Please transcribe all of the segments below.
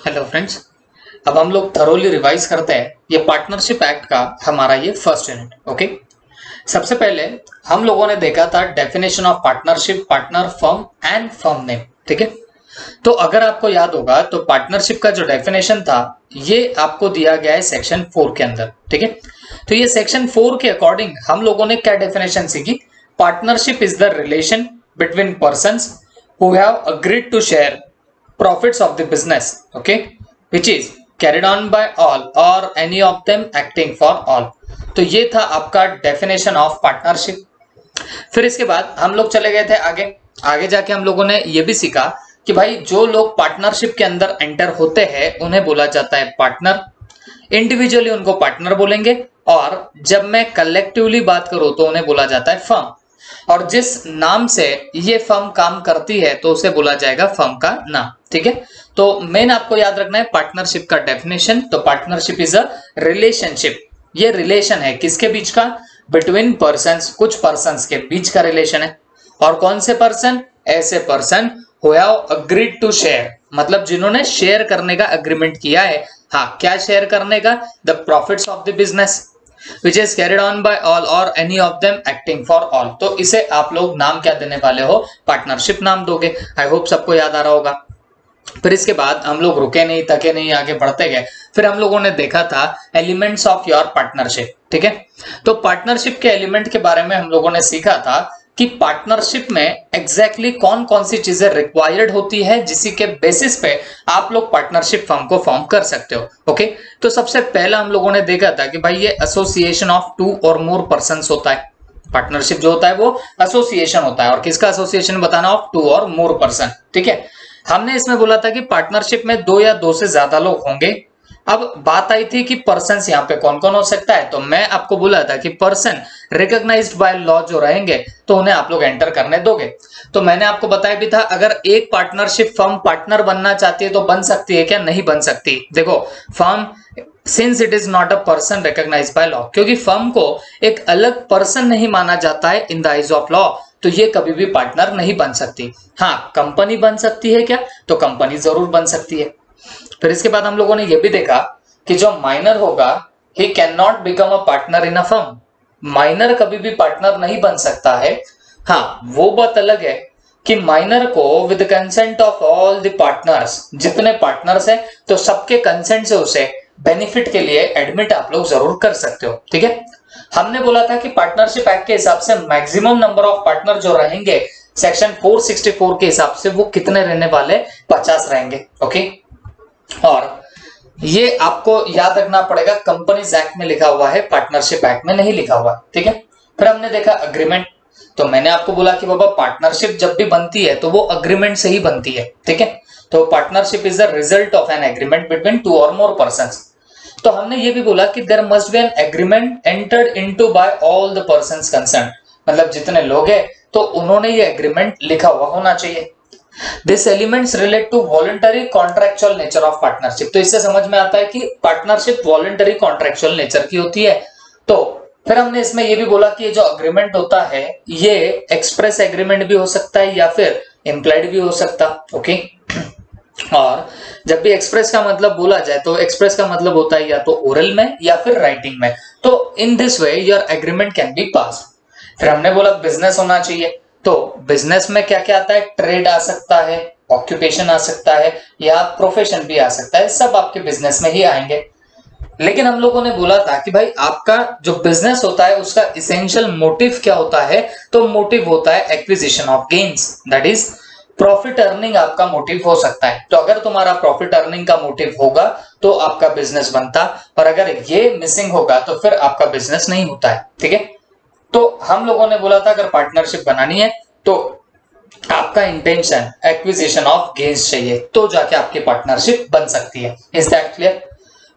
Hello friends. अब हम लोग थरोली रिवाइज करते हैं ये पार्टनरशिप एक्ट का हमारा ये फर्स्ट यूनिट। ओके, सबसे पहले हम लोगों ने देखा था definition of partnership, partner, firm and firm name. ठीक है, तो अगर आपको याद होगा तो पार्टनरशिप का जो डेफिनेशन था ये आपको दिया गया है सेक्शन 4 के अंदर। ठीक है, तो ये सेक्शन 4 के अकॉर्डिंग हम लोगों ने क्या डेफिनेशन सीखी? Partnership is the relation between persons who have agreed to share profits of the business, okay, which is carried on by all or any of them acting for all। तो ये था आपका definition of partnership. फिर इसके बाद हम लोग चले गए थे आगे। आगे जाके हम लोगों ने ये भी सीखा कि भाई जो लोग पार्टनरशिप के अंदर एंटर होते हैं उन्हें बोला जाता है पार्टनर। इंडिविजुअली उनको पार्टनर बोलेंगे और जब मैं कलेक्टिवली बात करूं तो उन्हें बोला जाता है फर्म। और जिस नाम से ये फर्म काम करती है तो उसे बोला जाएगा फर्म का नाम। ठीक है, तो मेन आपको याद रखना है पार्टनरशिप का डेफिनेशन। तो पार्टनरशिप इज अ रिलेशनशिप। ये रिलेशन है किसके बीच का? बिटवीन पर्संस, कुछ पर्संस के बीच का रिलेशन है। और कौन से पर्सन? ऐसे person who have agreed to share, मतलब जिन्होंने शेयर करने का अग्रीमेंट किया है। हाँ, क्या शेयर करने का? The profits of the business which is carried on by all or any of them acting for all। तो इसे आप लोग नाम क्या देने वाले हो? पार्टनरशिप नाम दोगे। आई होप सबको याद आ रहा होगा। फिर इसके बाद हम लोग रुके नहीं, थके नहीं, आगे बढ़ते गए। फिर हम लोगों ने देखा था एलिमेंट्स ऑफ योर पार्टनरशिप। ठीक है, तो पार्टनरशिप के एलिमेंट के बारे में हम लोगों ने सीखा था कि पार्टनरशिप में एग्जैक्टली कौन कौन सी चीजें रिक्वायर्ड होती है जिसी के बेसिस पे आप लोग पार्टनरशिप फर्म को फॉर्म कर सकते हो। ओके, तो सबसे पहला हम लोगों ने देखा था कि भाई ये एसोसिएशन ऑफ 2 और मोर पर्संस होता है। पार्टनरशिप जो होता है वो एसोसिएशन होता है। और किसका एसोसिएशन बताना? ऑफ 2 और मोर पर्सन। ठीक है, हमने इसमें बोला था कि पार्टनरशिप में 2 या 2 से ज्यादा लोग होंगे। अब बात आई थी कि पर्सन्स यहाँ पे कौन कौन हो सकता है, तो मैं आपको बोला था कि पर्सन रिकॉग्नाइज्ड बाय लॉ जो रहेंगे तो उन्हें आप लोग एंटर करने दोगे। तो मैंने आपको बताया भी था अगर एक पार्टनरशिप फर्म पार्टनर बनना चाहती है तो बन सकती है क्या? नहीं बन सकती। देखो, firm since it is not a person recognised by law, क्योंकि फर्म को एक अलग पर्सन नहीं माना जाता है in the eyes of law, तो ये कभी भी पार्टनर नहीं बन सकती। हाँ, कंपनी बन सकती है क्या? तो कंपनी जरूर बन सकती है। फिर इसके बाद हम लोगों ने यह भी देखा कि जो माइनर होगा he can not become a partner in a firm. Minor कभी भी पार्टनर नहीं बन सकता है। हाँ, वो बात अलग है कि माइनर को with consent of all the partners, जितने पार्टनर्स है तो सबके कंसेंट से उसे बेनिफिट के लिए एडमिट आप लोग जरूर कर सकते हो। ठीक है, हमने बोला था कि पार्टनरशिप एक्ट के हिसाब से मैक्सिमम नंबर ऑफ पार्टनर जो रहेंगे सेक्शन 464 के हिसाब से वो कितने रहने वाले? 50 रहेंगे। ओके, और ये आपको याद रखना पड़ेगा, कंपनीज एक्ट में लिखा हुआ है, पार्टनरशिप एक्ट में नहीं लिखा हुआ। ठीक है, फिर हमने देखा अग्रीमेंट। तो मैंने आपको बोला कि बाबा पार्टनरशिप जब भी बनती है तो वो अग्रीमेंट से ही बनती है। ठीक है, तो partnership is the result of N agreement between 2 और मोर पर्संस। तो हमने ये भी बोला कि there must be an agreement entered into by all the persons concerned, मतलब जितने लोग हैं तो उन्होंने ये एग्रीमेंट लिखा हुआ होना चाहिए। This elements relate to voluntary contractual nature of partnership. तो इससे समझ में आता है कि पार्टनरशिप वॉलंटरी कॉन्ट्रेक्चुअल नेचर की होती है। तो फिर हमने इसमें यह भी बोला कि ये जो अग्रीमेंट होता है ये एक्सप्रेस एग्रीमेंट भी हो सकता है या फिर इम्प्लाइड भी हो सकता। ओके, और जब भी एक्सप्रेस का मतलब बोला जाए तो एक्सप्रेस का मतलब होता है या तो ओरल में या फिर राइटिंग में। तो in this way your agreement can be pass. फिर हमने बोला बिजनेस होना चाहिए। तो बिजनेस में क्या क्या आता है? ट्रेड आ सकता है, ऑक्यूपेशन आ सकता है या प्रोफेशन भी आ सकता है, सब आपके बिजनेस में ही आएंगे। लेकिन हम लोगों ने बोला था कि भाई आपका जो बिजनेस होता है उसका इसेंशियल मोटिव क्या होता है? तो मोटिव होता है acquisition of gains, that is profit earning आपका मोटिव हो सकता है। तो अगर तुम्हारा प्रॉफिट अर्निंग का मोटिव होगा तो आपका बिजनेस बनता, और अगर ये मिसिंग होगा तो फिर आपका बिजनेस नहीं होता है। ठीक है, तो हम लोगों ने बोला था अगर पार्टनरशिप बनानी है तो आपका इंटेंशन एक्विजिशन ऑफ गेन्स चाहिए तो जाके आपकी पार्टनरशिप बन सकती है। Is that clear?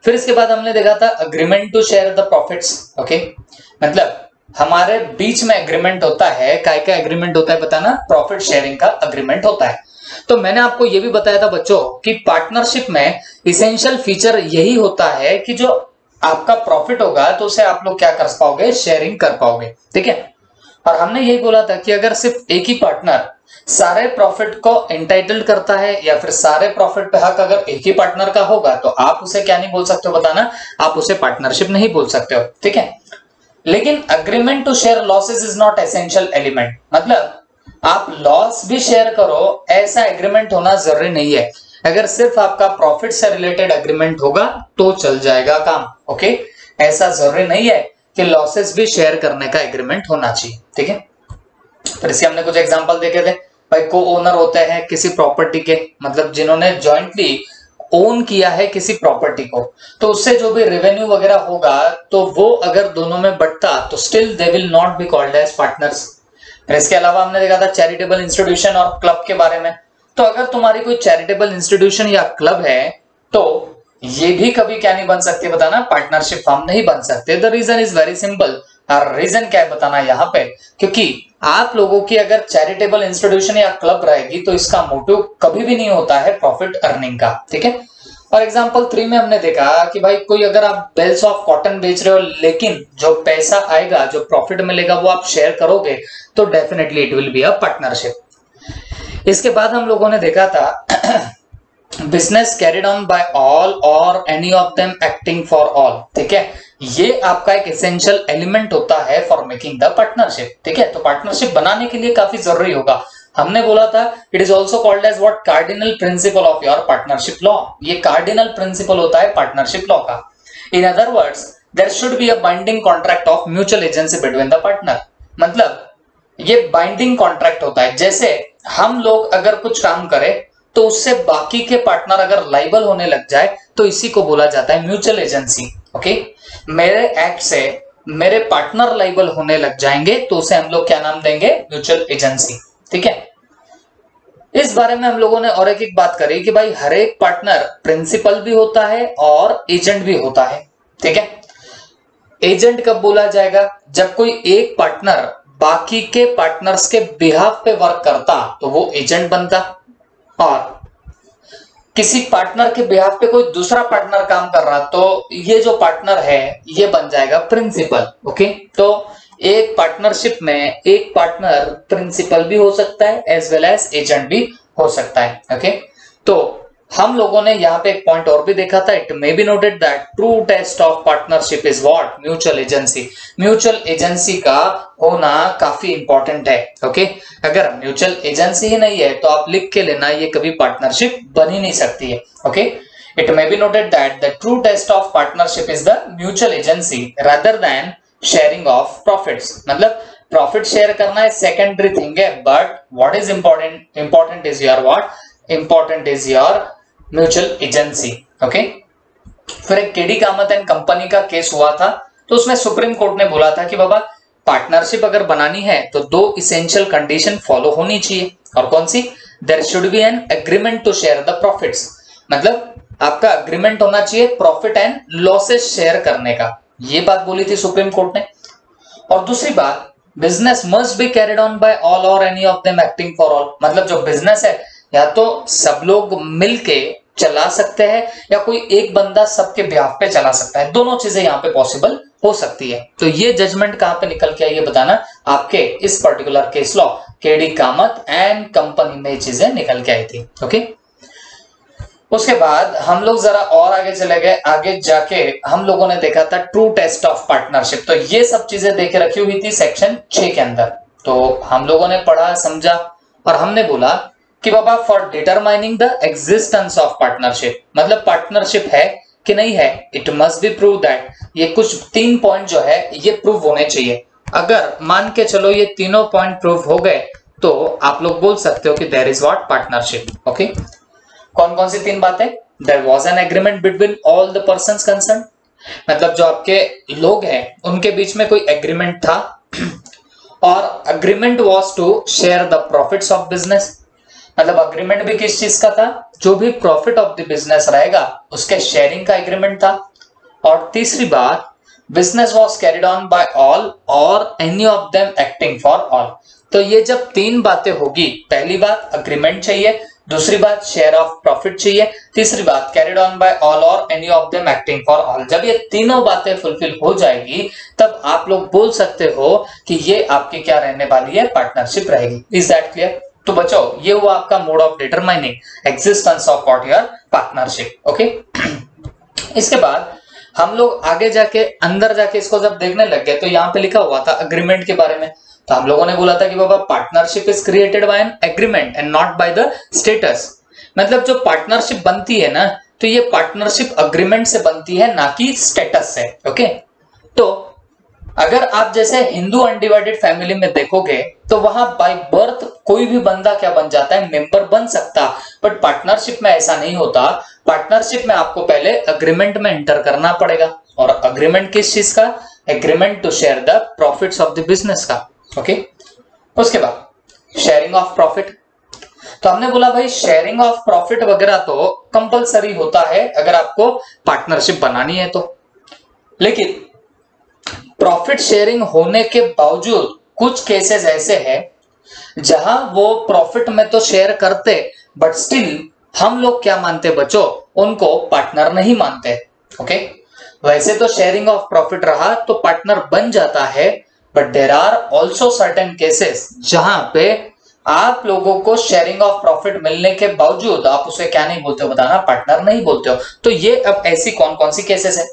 फिर इसके बाद हमने देखा था agreement to share the profits. Okay, मतलब हमारे बीच में एग्रीमेंट होता है। काय का एग्रीमेंट होता है बताना? प्रॉफिट शेयरिंग का अग्रीमेंट होता है। तो मैंने आपको यह भी बताया था बच्चों कि पार्टनरशिप में इसेंशियल फीचर यही होता है कि जो आपका प्रॉफिट होगा तो उसे आप लोग क्या कर पाओगे? शेयरिंग कर पाओगे। ठीक है, और हमने यही बोला था कि अगर सिर्फ एक ही पार्टनर सारे प्रॉफिट को एंटाइटल्ड करता है या फिर सारे प्रॉफिट पे हक अगर एक ही पार्टनर का होगा तो आप उसे क्या नहीं बोल सकते हो बताना, आप उसे पार्टनरशिप नहीं बोल सकते हो, ठीक है। लेकिन agreement to share losses is not essential element, मतलब आप लॉस भी शेयर करो ऐसा एग्रीमेंट होना जरूरी नहीं है। अगर सिर्फ आपका प्रॉफिट से रिलेटेड एग्रीमेंट होगा तो चल जाएगा काम, ओके। ऐसा जरूरी नहीं है कि लॉसेस भी शेयर करने का एग्रीमेंट होना चाहिए, ठीक है। फिर इसके हमने कुछ एग्जांपल देखे थे भाई। को ओनर होते हैं किसी प्रॉपर्टी के, मतलब जिन्होंने जॉइंटली ओन किया है किसी प्रॉपर्टी को, तो उससे जो भी रेवेन्यू वगैरह होगा तो वो अगर दोनों में बढ़ता तो still they will not be called as partners. इसके अलावा हमने देखा था चैरिटेबल इंस्टीट्यूशन और क्लब के बारे में। तो अगर तुम्हारी कोई चैरिटेबल इंस्टीट्यूशन या क्लब है तो ये भी कभी क्या नहीं बन सकते बताना, पार्टनरशिप फॉर्म नहीं बन सकते। The reason is very simple. और रीजन क्या है बताना यहाँ पे, क्योंकि आप लोगों की अगर चैरिटेबल इंस्टीट्यूशन या क्लब रहेगी तो इसका मोटिव कभी भी नहीं होता है प्रॉफिट अर्निंग का, ठीक है। और एग्जांपल 3 में हमने देखा कि भाई कोई अगर आप बेल्स ऑफ कॉटन बेच रहे हो लेकिन जो पैसा आएगा, जो प्रॉफिट मिलेगा वो आप शेयर करोगे तो definitely it will be a partnership. इसके बाद हम लोगों ने देखा था business carried on by all or any of them acting for all, ठीक है। ये आपका एक एसेंशियल एलिमेंट होता है फॉर मेकिंग द पार्टनरशिप, ठीक है। तो पार्टनरशिप बनाने के लिए काफी जरूरी होगा। हमने बोला था it is also called as what, cardinal principle of your partnership law. ये कार्डिनल प्रिंसिपल होता है पार्टनरशिप लॉ का। In other words there should be a binding contract of mutual agency between the partner. मतलब ये binding contract होता है। जैसे हम लोग अगर कुछ काम करें तो उससे बाकी के पार्टनर अगर लाइबल होने लग जाए तो इसी को बोला जाता है म्यूचुअल एजेंसी, ओके। मेरे एक्ट से मेरे पार्टनर लाइबल होने लग जाएंगे तो उसे हम लोग क्या नाम देंगे, म्यूचुअल एजेंसी, ठीक है। इस बारे में हम लोगों ने और एक बात करी कि भाई हर एक पार्टनर प्रिंसिपल भी होता है और एजेंट भी होता है, ठीक है। एजेंट कब बोला जाएगा, जब कोई एक पार्टनर बाकी के पार्टनर्स के बिहाफ पे वर्क करता तो वो एजेंट बनता, और किसी पार्टनर के बिहाफ पे कोई दूसरा पार्टनर काम कर रहा तो ये जो पार्टनर है ये बन जाएगा प्रिंसिपल, ओके। तो एक पार्टनरशिप में एक पार्टनर प्रिंसिपल भी हो सकता है एज वेल एज एजेंट भी हो सकता है, ओके। तो हम लोगों ने यहाँ पे एक पॉइंट और भी देखा था, it may be noted that true test of partnership is what, mutual agency. Mutual agency का होना काफी इंपॉर्टेंट है, ओके। अगर म्यूचुअल एजेंसी ही नहीं है तो आप लिख के लेना ये कभी पार्टनरशिप बन ही नहीं सकती है, okay. It may be noted that the true test of partnership is the mutual agency rather than sharing of profits. मतलब प्रॉफिट शेयर करना है सेकेंडरी थिंग है, but what is important is your what, important is your mutual agency, okay. फिर एक K D Kamath and company का case हुआ था, तो उसमें सुप्रीम कोर्ट ने बोला था कि बाबा पार्टनरशिप अगर बनानी है तो 2 इसेंशियल कंडीशन फॉलो होनी चाहिए। और कौन सी, there should be an agreement to share the profits. मतलब आपका एग्रीमेंट होना चाहिए प्रॉफिट एंड लॉसेस शेयर करने का, ये बात बोली थी सुप्रीम कोर्ट ने। और दूसरी बात, business must be carried on by all or any of them acting for all. मतलब जो बिजनेस है या तो सब लोग मिलके चला सकते हैं या कोई एक बंदा सबके बिहाफ पे चला सकता है, दोनों चीजें यहाँ पे पॉसिबल हो सकती है। तो ये जजमेंट कहां पे निकल के आई ये बताना, आपके इस particular case law KD Kamath and company में चीजें निकल के आई थी, ओके। उसके बाद हम लोग जरा और आगे चले गए, आगे जाके हम लोगों ने देखा था ट्रू टेस्ट ऑफ पार्टनरशिप। तो ये सब चीजें देखे रखी हुई थी सेक्शन 6 के अंदर। तो हम लोगों ने पढ़ा समझा और हमने बोला कि बाबा for determining the existence of partnership, मतलब पार्टनरशिप है कि नहीं है, it must be prove that. ये कुछ 3 पॉइंट जो है ये प्रूव होने चाहिए। अगर मान के चलो ये तीनों पॉइंट प्रूव हो गए तो आप लोग बोल सकते हो कि there is what, partnership, okay. कौन कौन सी 3 बातें, there was an agreement between all the persons concern, मतलब जो आपके लोग हैं उनके बीच में कोई एग्रीमेंट था, और agreement was to share the profits of business. मतलब अग्रीमेंट भी किस चीज का था, जो भी प्रॉफिट ऑफ द बिजनेस रहेगा उसके शेयरिंग का एग्रीमेंट था। और तीसरी बात, business was carried on by all or any of them acting for all. तो ये जब 3 बातें होगी, पहली बात अग्रीमेंट चाहिए, दूसरी बात शेयर ऑफ प्रॉफिट चाहिए, तीसरी बात carried on by all or any of them acting for all. जब ये तीनों बातें फुलफिल हो जाएगी तब आप लोग बोल सकते हो कि ये आपकी क्या रहने वाली है, पार्टनरशिप रहेगी। Is that clear? तो बच्चों ये हुआ आपका mode of determining existence of what your partnership. Okay, इसके बाद हम लोग आगे जाके अंदर जाके इसको जब देखने लग गए तो यहाँ पे लिखा हुआ था अग्रीमेंट के बारे में। तो हम लोगों ने बोला था कि बाबा partnership is created by an agreement and not by the status. मतलब जो पार्टनरशिप बनती है ना, तो ये पार्टनरशिप अग्रीमेंट से बनती है, ना कि स्टेटस से। ओके, तो अगर आप जैसे हिंदू अनडिवाइडेड फैमिली में देखोगे तो वहां बाय बर्थ कोई भी बंदा क्या बन जाता है, मेंबर बन सकता, बट पार्टनरशिप में ऐसा नहीं होता। पार्टनरशिप में आपको पहले अग्रीमेंट में एंटर करना पड़ेगा, और अग्रीमेंट किस चीज का, agreement to share the profits of the business का। ओके, उसके बाद शेयरिंग ऑफ प्रॉफिट। तो हमने बोला भाई शेयरिंग ऑफ प्रॉफिट वगैरह तो कंपलसरी होता है अगर आपको पार्टनरशिप बनानी है तो, लेकिन प्रॉफिट शेयरिंग होने के बावजूद कुछ केसेस ऐसे हैं जहां वो प्रॉफिट में तो शेयर करते, बट स्टिल हम लोग क्या मानते बच्चों, उनको पार्टनर नहीं मानते। ओके, वैसे तो शेयरिंग ऑफ प्रॉफिट रहा तो पार्टनर बन जाता है, but there are also certain cases जहां पे आप लोगों को शेयरिंग ऑफ प्रॉफिट मिलने के बावजूद आप उसे क्या नहीं बोलते हो, बताना, पार्टनर नहीं बोलते हो। तो ये अब ऐसी कौन कौन सी केसेस है,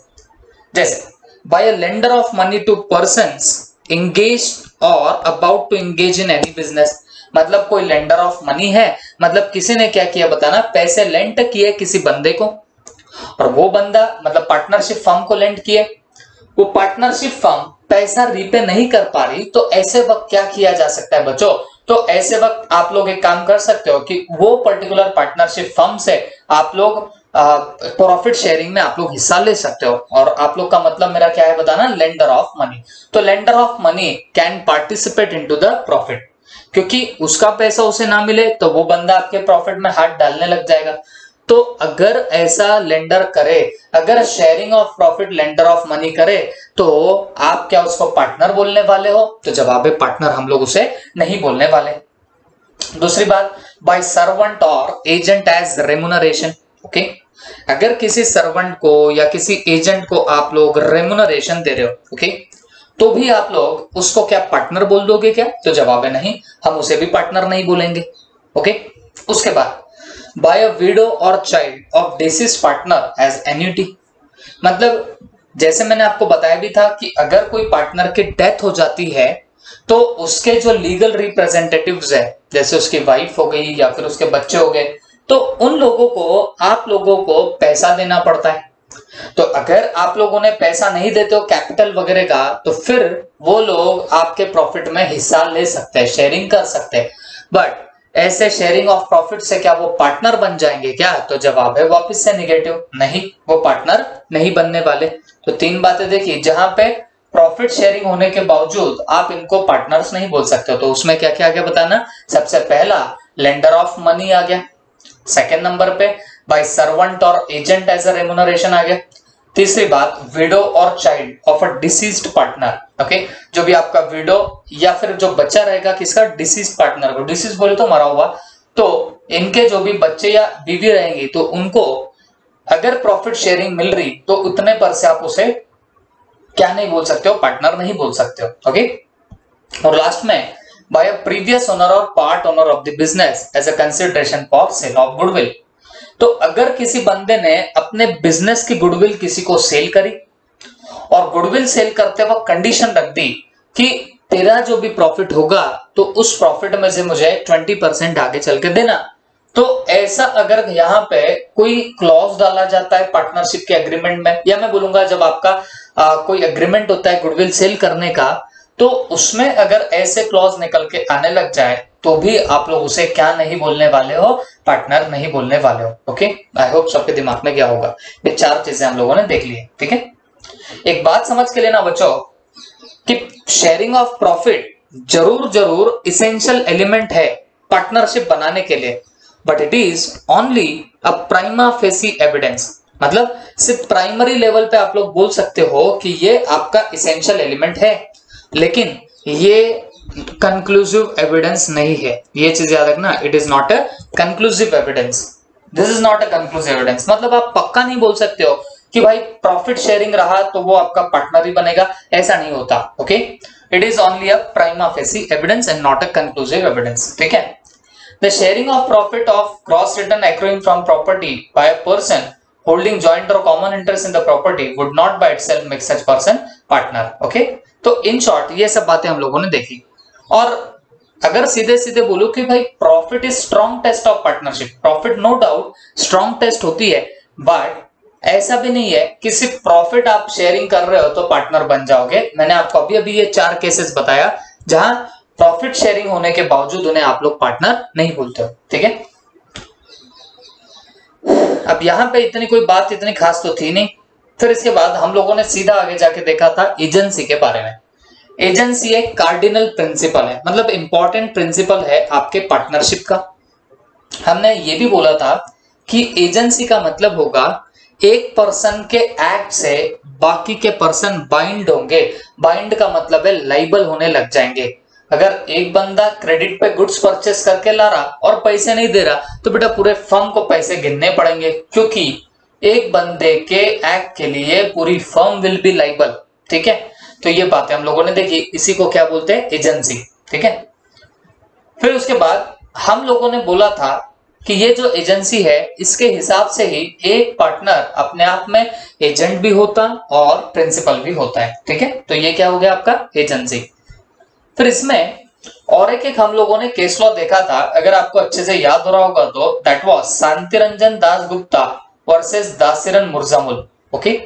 जैसे by a lender of money to persons engaged or about to engage in any business। मतलब कोई लेंडर ऑफ मनी है, मतलब किसी ने क्या किया बताना, पैसे लेंट किए किसी बंदे को, और वो बंदा मतलब पार्टनरशिप फर्म को लेंट किए, वो पार्टनरशिप फर्म पैसा रीपे नहीं कर पा रही, तो ऐसे वक्त क्या किया जा सकता है बच्चों, तो ऐसे वक्त आप लोग एक काम कर सकते हो कि वो पर्टिकुलर पार्टनरशिप फर्म से आप लोग प्रॉफिट शेयरिंग में आप लोग हिस्सा ले सकते हो। और आप लोग का मतलब मेरा क्या है बताना, लेंडर ऑफ मनी। तो lender of money can participate into the profit, क्योंकि उसका पैसा उसे ना मिले तो वो बंदा आपके प्रॉफिट में हाथ डालने लग जाएगा। तो अगर ऐसा लेंडर करे, अगर sharing of profit lender of money करे, तो आप क्या उसको पार्टनर बोलने वाले हो, तो जवाब है पार्टनर हम लोग उसे नहीं बोलने वाले। दूसरी बात, बाय सर्वेंट और एजेंट एज रेम्यूनरेशन। ओके, अगर किसी सर्वेंट को या किसी एजेंट को आप लोग रेम्यूनरेशन दे रहे हो, ओके, तो भी आप लोग उसको क्या पार्टनर बोल दोगे क्या, तो जवाब है नहीं, हम उसे भी पार्टनर नहीं बोलेंगे। ओके, उसके बाद by a widow or child of deceased partner as annuity. मतलब जैसे मैंने आपको बताया भी था कि अगर कोई पार्टनर की डेथ हो जाती है तो उसके जो लीगल रिप्रेजेंटेटिव्स है, जैसे उसकी वाइफ हो गई या फिर उसके बच्चे हो गए, तो उन लोगों को आप लोगों को पैसा देना पड़ता है। तो अगर आप लोगों ने पैसा नहीं देते हो कैपिटल वगैरह का, तो फिर वो लोग आपके प्रॉफिट में हिस्सा ले सकते हैं, शेयरिंग कर सकते हैं, बट ऐसे शेयरिंग ऑफ प्रॉफिट से क्या वो पार्टनर बन जाएंगे क्या, तो जवाब है वापस से निगेटिव, नहीं, वो पार्टनर नहीं बनने वाले। तो तीन बातें देखी जहां पे प्रॉफिट शेयरिंग होने के बावजूद आप इनको पार्टनर्स नहीं बोल सकते हो। तो उसमें क्या क्या आ गया बताना, सबसे पहला लेंडर ऑफ मनी आ गया, सेकेंड नंबर पे बाय सर्वेंट और एजेंट एज अ रेम्यूनरेशन आ गया, तीसरी बात window or child of a deceased partner. Okay, जो भी आपका विडो या फिर जो बच्चा रहेगा किसका, डिसीज्ड पार्टनर को, डिसीज बोले तो मरा हुआ, तो इनके जो भी बच्चे या बीवी रहेंगी तो उनको अगर प्रॉफिट शेयरिंग मिल रही तो उतने पर से आप उसे क्या नहीं बोल सकते हो, पार्टनर नहीं बोल सकते हो। ओके, और लास्ट में by a previous owner or part owner of the business as a consideration for sale of goodwill. तो अगर किसी बंदे ने अपने बिजनेस की गुडविल किसी को सेल करी, और गुडविल सेल करते वक्त कंडीशन रख दी कि तेरा जो भी प्रॉफिट होगा तो उस प्रॉफिट में से मुझे 20% आगे चल के देना, तो ऐसा अगर यहाँ पे कोई क्लॉज डाला जाता है पार्टनरशिप के एग्रीमेंट में, या मैं बोलूंगा जब आपका कोई एग्रीमेंट होता है गुडविल सेल करने का, तो उसमें अगर ऐसे क्लॉज निकल के आने लग जाए तो भी आप लोग उसे क्या नहीं बोलने वाले हो, पार्टनर नहीं बोलने वाले हो। ओके, आई होप सबके दिमाग में क्या होगा, ये चार चीजें हम लोगों ने देख ली है। ठीक है, एक बात समझ के लेना बच्चों कि शेयरिंग ऑफ प्रॉफिट जरूर इसेंशियल एलिमेंट है पार्टनरशिप बनाने के लिए, but it is only a prima facie evidence. मतलब सिर्फ प्राइमरी लेवल पे आप लोग बोल सकते हो कि ये आपका इसेंशियल एलिमेंट है, लेकिन ये कंक्लूसिव एविडेंस नहीं है। ये चीज याद रखना, it is not a conclusive evidence, this is not a conclusive evidence. मतलब आप पक्का नहीं बोल सकते हो कि भाई प्रॉफिट शेयरिंग रहा तो वो आपका पार्टनर ही बनेगा, ऐसा नहीं होता। Okay, it is only a prima facie evidence and not a conclusive evidence. ठीक है, the sharing of profit of gross return accruing from property by a person holding joint or common interest in the property would not by itself make such person partner. Okay, तो in short ये सब बातें हम लोगों ने देखी। और अगर सीधे सीधे बोलूं कि भाई profit is strong test of partnership, profit no doubt strong test होती है, बट ऐसा भी नहीं है कि सिर्फ प्रॉफिट आप शेयरिंग कर रहे हो तो पार्टनर बन जाओगे। मैंने आपको अभी अभी ये 4 केसेस बताया जहां प्रॉफिट शेयरिंग होने के बावजूद उन्हें आप लोग पार्टनर नहीं बोलते हो। ठीक है, अब यहां पे इतनी कोई बात इतनी खास तो थी नहीं। फिर इसके बाद हम लोगों ने सीधा आगे जाके देखा था एजेंसी के बारे में। एजेंसी एक कार्डिनल प्रिंसिपल है, मतलब इंपॉर्टेंट प्रिंसिपल है आपके पार्टनरशिप का। हमने ये भी बोला था कि एजेंसी का मतलब होगा एक पर्सन के एक्ट से बाकी के पर्सन बाइंड होंगे। बाइंड का मतलब है लाइबल होने लग जाएंगे। अगर एक बंदा क्रेडिट पे गुड्स परचेस करके ला रहा और पैसे नहीं दे रहा तो बेटा पूरे फर्म को पैसे गिनने पड़ेंगे, क्योंकि एक बंदे के एक्ट के लिए पूरी फर्म विल बी लाइबल। ठीक है, तो ये बातें हम लोगों ने देखी, इसी को क्या बोलते हैं, एजेंसी। ठीक है, फिर उसके बाद हम लोगों ने बोला था कि ये जो एजेंसी है इसके हिसाब से ही एक पार्टनर अपने आप में एजेंट भी होता और प्रिंसिपल भी होता है। ठीक है, तो ये क्या हो गया आपका एजेंसी। फिर इसमें और एक हम लोगों ने केस लॉ देखा था, अगर आपको अच्छे से याद हो रहा होगा तो that was Shantiranjan Dasgupta versus Dasuram Murzamull. Okay,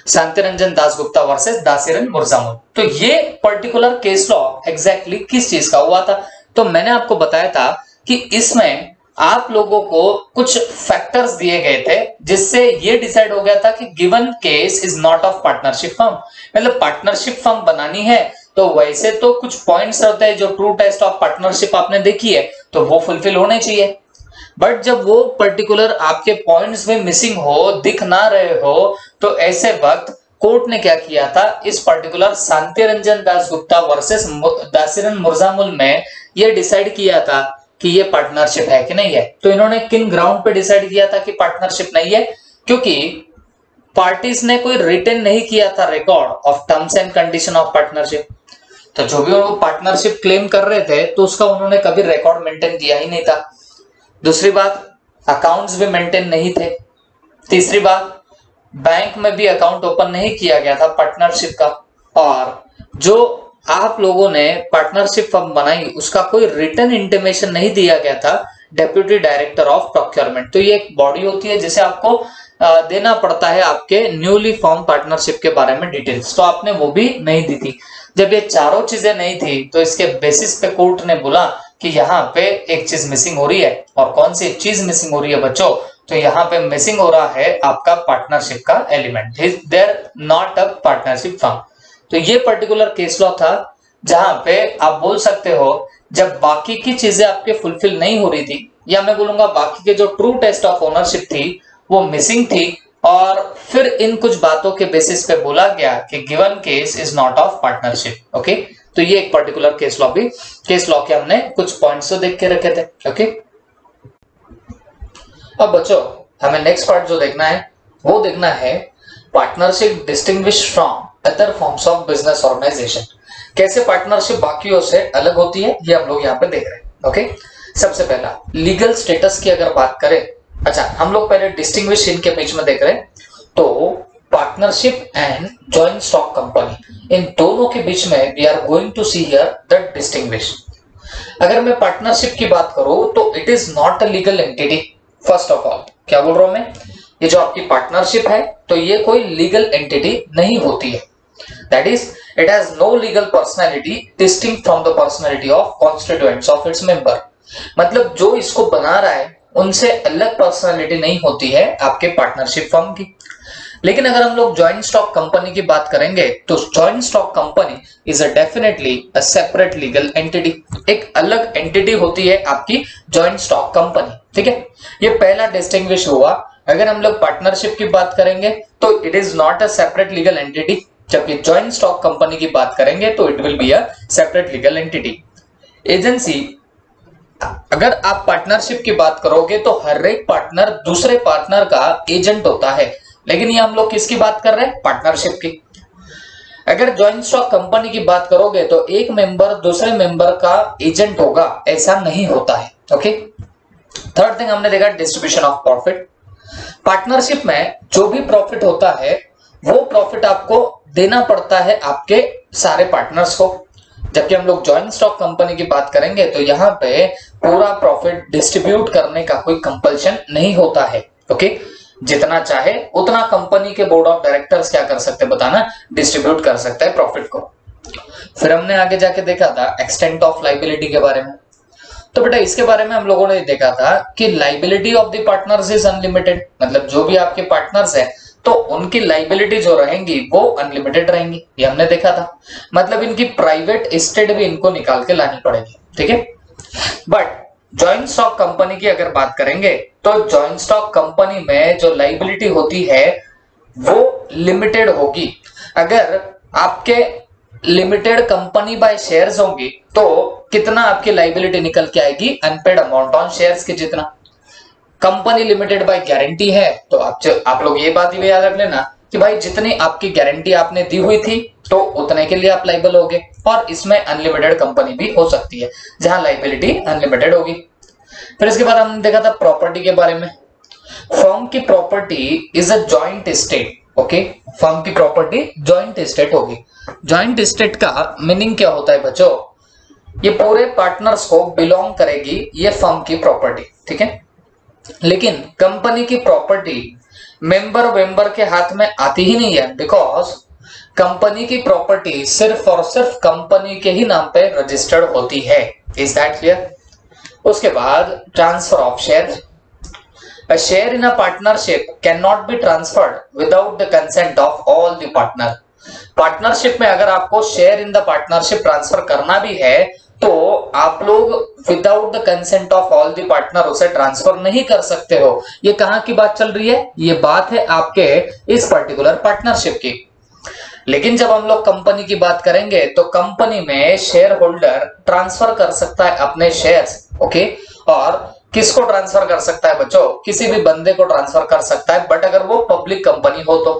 Shantiranjan Dasgupta versus Dasuram Murzamull. तो ये पर्टिकुलर केस लॉ एग्जैक्टली किस चीज का हुआ था, तो मैंने आपको बताया था कि इसमें आप लोगों को कुछ फैक्टर्स दिए गए थे जिससे ये डिसाइड हो गया था कि given case is not of partnership firm. मतलब पार्टनरशिप फर्म बनानी है तो वैसे तो कुछ पॉइंट्स होते हैं जो ट्रू टेस्ट ऑफ पार्टनरशिप आपने देखी है तो वो फुलफिल होने चाहिए, बट जब वो पर्टिकुलर आपके पॉइंट्स में मिसिंग हो, दिख ना रहे हो, तो ऐसे वक्त कोर्ट ने क्या किया था, इस पर्टिकुलर शांतिरंजन दासगुप्ता वर्सेस दासिरन मुर्जामुल में ये डिसाइड किया था कि ये पार्टनरशिप है कि नहीं है। तो इन्होंने किन ग्राउंड पे डिसाइड किया था कि पार्टनरशिप नहीं है, क्योंकि पार्टीज ने कोई रिटन नहीं किया था record of terms and condition of partnership. तो जो भी वो पार्टनरशिप क्लेम कर रहे थे तो उसका उन्होंने कभी रिकॉर्ड मेंटेन किया ही नहीं था। दूसरी बात, अकाउंट्स भी मेंटेन नहीं थे। तीसरी बात, बैंक में भी अकाउंट ओपन नहीं किया गया था पार्टनरशिप का। और जो आप लोगों ने पार्टनरशिप फर्म बनाई उसका कोई रिटन इंटीमेशन नहीं दिया गया था डेप्यूटी डायरेक्टर ऑफ प्रोक्योरमेंट। तो ये एक बॉडी होती है जिसे आपको देना पड़ता है आपके न्यूली फॉर्म पार्टनरशिप के बारे में डिटेल्स, तो आपने वो भी नहीं दी थी। जब ये चारों चीजें नहीं थी तो इसके बेसिस पे कोर्ट ने बोला कि यहाँ पे एक चीज मिसिंग हो रही है। और कौन सी चीज मिसिंग हो रही है बच्चों, तो यहाँ पे मिसिंग हो रहा है आपका पार्टनरशिप का element, there not a partnership firm. तो ये पर्टिकुलर केस लॉ था जहां पे आप बोल सकते हो जब बाकी की चीजें आपके फुलफिल नहीं हो रही थी, या मैं बोलूंगा बाकी के जो ट्रू टेस्ट ऑफ ओनरशिप थी वो मिसिंग थी, और फिर इन कुछ बातों के बेसिस पे बोला गया कि given case is not of partnership. Okay, तो ये एक पर्टिकुलर केस लॉ भी, केस लॉ के हमने कुछ पॉइंट्स तो देख के रखे थे। ओके, अब बच्चों हमें नेक्स्ट पार्ट जो देखना है वो देखना है partnership distinguish from other forms of business organisation. कैसे पार्टनरशिप बाकियों से अलग होती है ये हम लोग यहाँ पे देख रहे हैं। ओके, सबसे पहला लीगल स्टेटस की अगर बात करें, अच्छा हम लोग पहले डिस्टिंग्विश इनके बीच में देख रहे हैं। तो partnership and joint stock company, इन दोनों के बीच में we are going to see here the distinguish. अगर मैं पार्टनरशिप की बात करूं तो it is not a legal entity. First of all क्या बोल रहा हूं मैं, ये जो आपकी पार्टनरशिप है तो ये कोई लीगल एंटिटी नहीं होती है। That is it has no legal personality distinct from the personality of constituents of its member. मतलब जो इसको बना रहा है उनसे अलग पर्सनैलिटी नहीं होती है आपके पार्टनरशिप फर्म की। लेकिन अगर हम लोग जॉइंट स्टॉक कंपनी की बात करेंगे तो joint stock company is definitely a separate legal entity. एक अलग एंटिटी होती है आपकी जॉइंट स्टॉक कंपनी। ठीक है, ये पहला डिस्टिंग्विश हुआ। अगर हम लोग पार्टनरशिप की बात करेंगे तो it is not a separate legal entity, जबकि जॉइंट स्टॉक कंपनी की बात करेंगे तो it will be a separate legal entity. Agency, अगर आप पार्टनरशिप की बात करोगे तो हर एक पार्टनर दूसरे पार्टनर का एजेंट होता है, लेकिन ये हम लोग किसकी बात कर रहे हैं, पार्टनरशिप की। अगर जॉइंट स्टॉक कंपनी की बात करोगे तो एक मेंबर दूसरे मेंबर का एजेंट होगा, ऐसा नहीं होता है। ओके। थर्ड थिंग हमने देखा डिस्ट्रीब्यूशन ऑफ प्रॉफिट। पार्टनरशिप में जो भी प्रॉफिट होता है वो प्रॉफिट आपको देना पड़ता है आपके सारे पार्टनर्स को, जबकि हम लोग जॉइंट स्टॉक कंपनी की बात करेंगे तो यहाँ पे पूरा प्रॉफिट डिस्ट्रीब्यूट करने का कोई कंपल्शन नहीं होता है। ओके, जितना चाहे उतना कंपनी के बोर्ड ऑफ डायरेक्टर्स क्या कर सकते हैं बताना, डिस्ट्रीब्यूट कर सकते हैं प्रॉफिट को। फिर हमने आगे जाके देखा था एक्सटेंट ऑफ लाइबिलिटी के बारे में। तो बेटा इसके बारे में हम लोगों ने देखा था कि liability of the partners is unlimited, मतलब जो भी आपके पार्टनर्स हैं तो उनकी लाइबिलिटी जो रहेंगी वो अनलिमिटेड रहेंगी, ये हमने देखा था। मतलब इनकी प्राइवेट एस्टेट भी इनको निकाल के लानी पड़ेगी, ठीक है। बट जॉइंट स्टॉक कंपनी की अगर बात करेंगे तो जॉइंट स्टॉक कंपनी में जो लाइबिलिटी होती है वो लिमिटेड होगी। अगर आपके लिमिटेड कंपनी बाय शेयर्स होंगी तो कितना आपकी लाइबिलिटी निकल के आएगी, अनपेड अमाउंट ऑन शेयर्स के जितना। कंपनी लिमिटेड बाय गारंटी है तो आप लोग ये बात भी याद रख लेना कि भाई जितनी आपकी गारंटी आपने दी हुई थी तो उतने के लिए आप लाइबल होगे, और इसमें अनलिमिटेड कंपनी भी हो सकती है जहां लाइबिलिटी अनलिमिटेड होगी। फिर इसके बाद हमने देखा था प्रॉपर्टी के बारे में। फर्म की property is a joint estate. Okay, firm की प्रॉपर्टी जॉइंट एस्टेट होगी। जॉइंट एस्टेट का मीनिंग क्या होता है बच्चों, ये पूरे पार्टनर्स को बिलोंग करेगी ये फर्म की प्रॉपर्टी, ठीक है। लेकिन कंपनी की प्रॉपर्टी मेंबर के हाथ में आती ही नहीं है, बिकॉज कंपनी की प्रॉपर्टी सिर्फ और सिर्फ कंपनी के ही नाम पे रजिस्टर्ड होती है। Is that clear? उसके बाद transfer of share. A share in a partnership cannot be transferred without the consent of all the partner. Partnership में अगर आपको share in the partnership transfer करना भी है तो आप लोग without the consent of all the partner उसे ट्रांसफर नहीं कर सकते हो। ये कहां की बात चल रही है? ये बात है आपके इस पर्टिकुलर पार्टनरशिप की। लेकिन जब हम लोग कंपनी की बात करेंगे तो कंपनी में शेयर होल्डर ट्रांसफर कर सकता है अपने शेयर्स, ओके। और किसको ट्रांसफर कर सकता है बच्चों? किसी भी बंदे को ट्रांसफर कर सकता है, बट अगर वो पब्लिक कंपनी हो तो,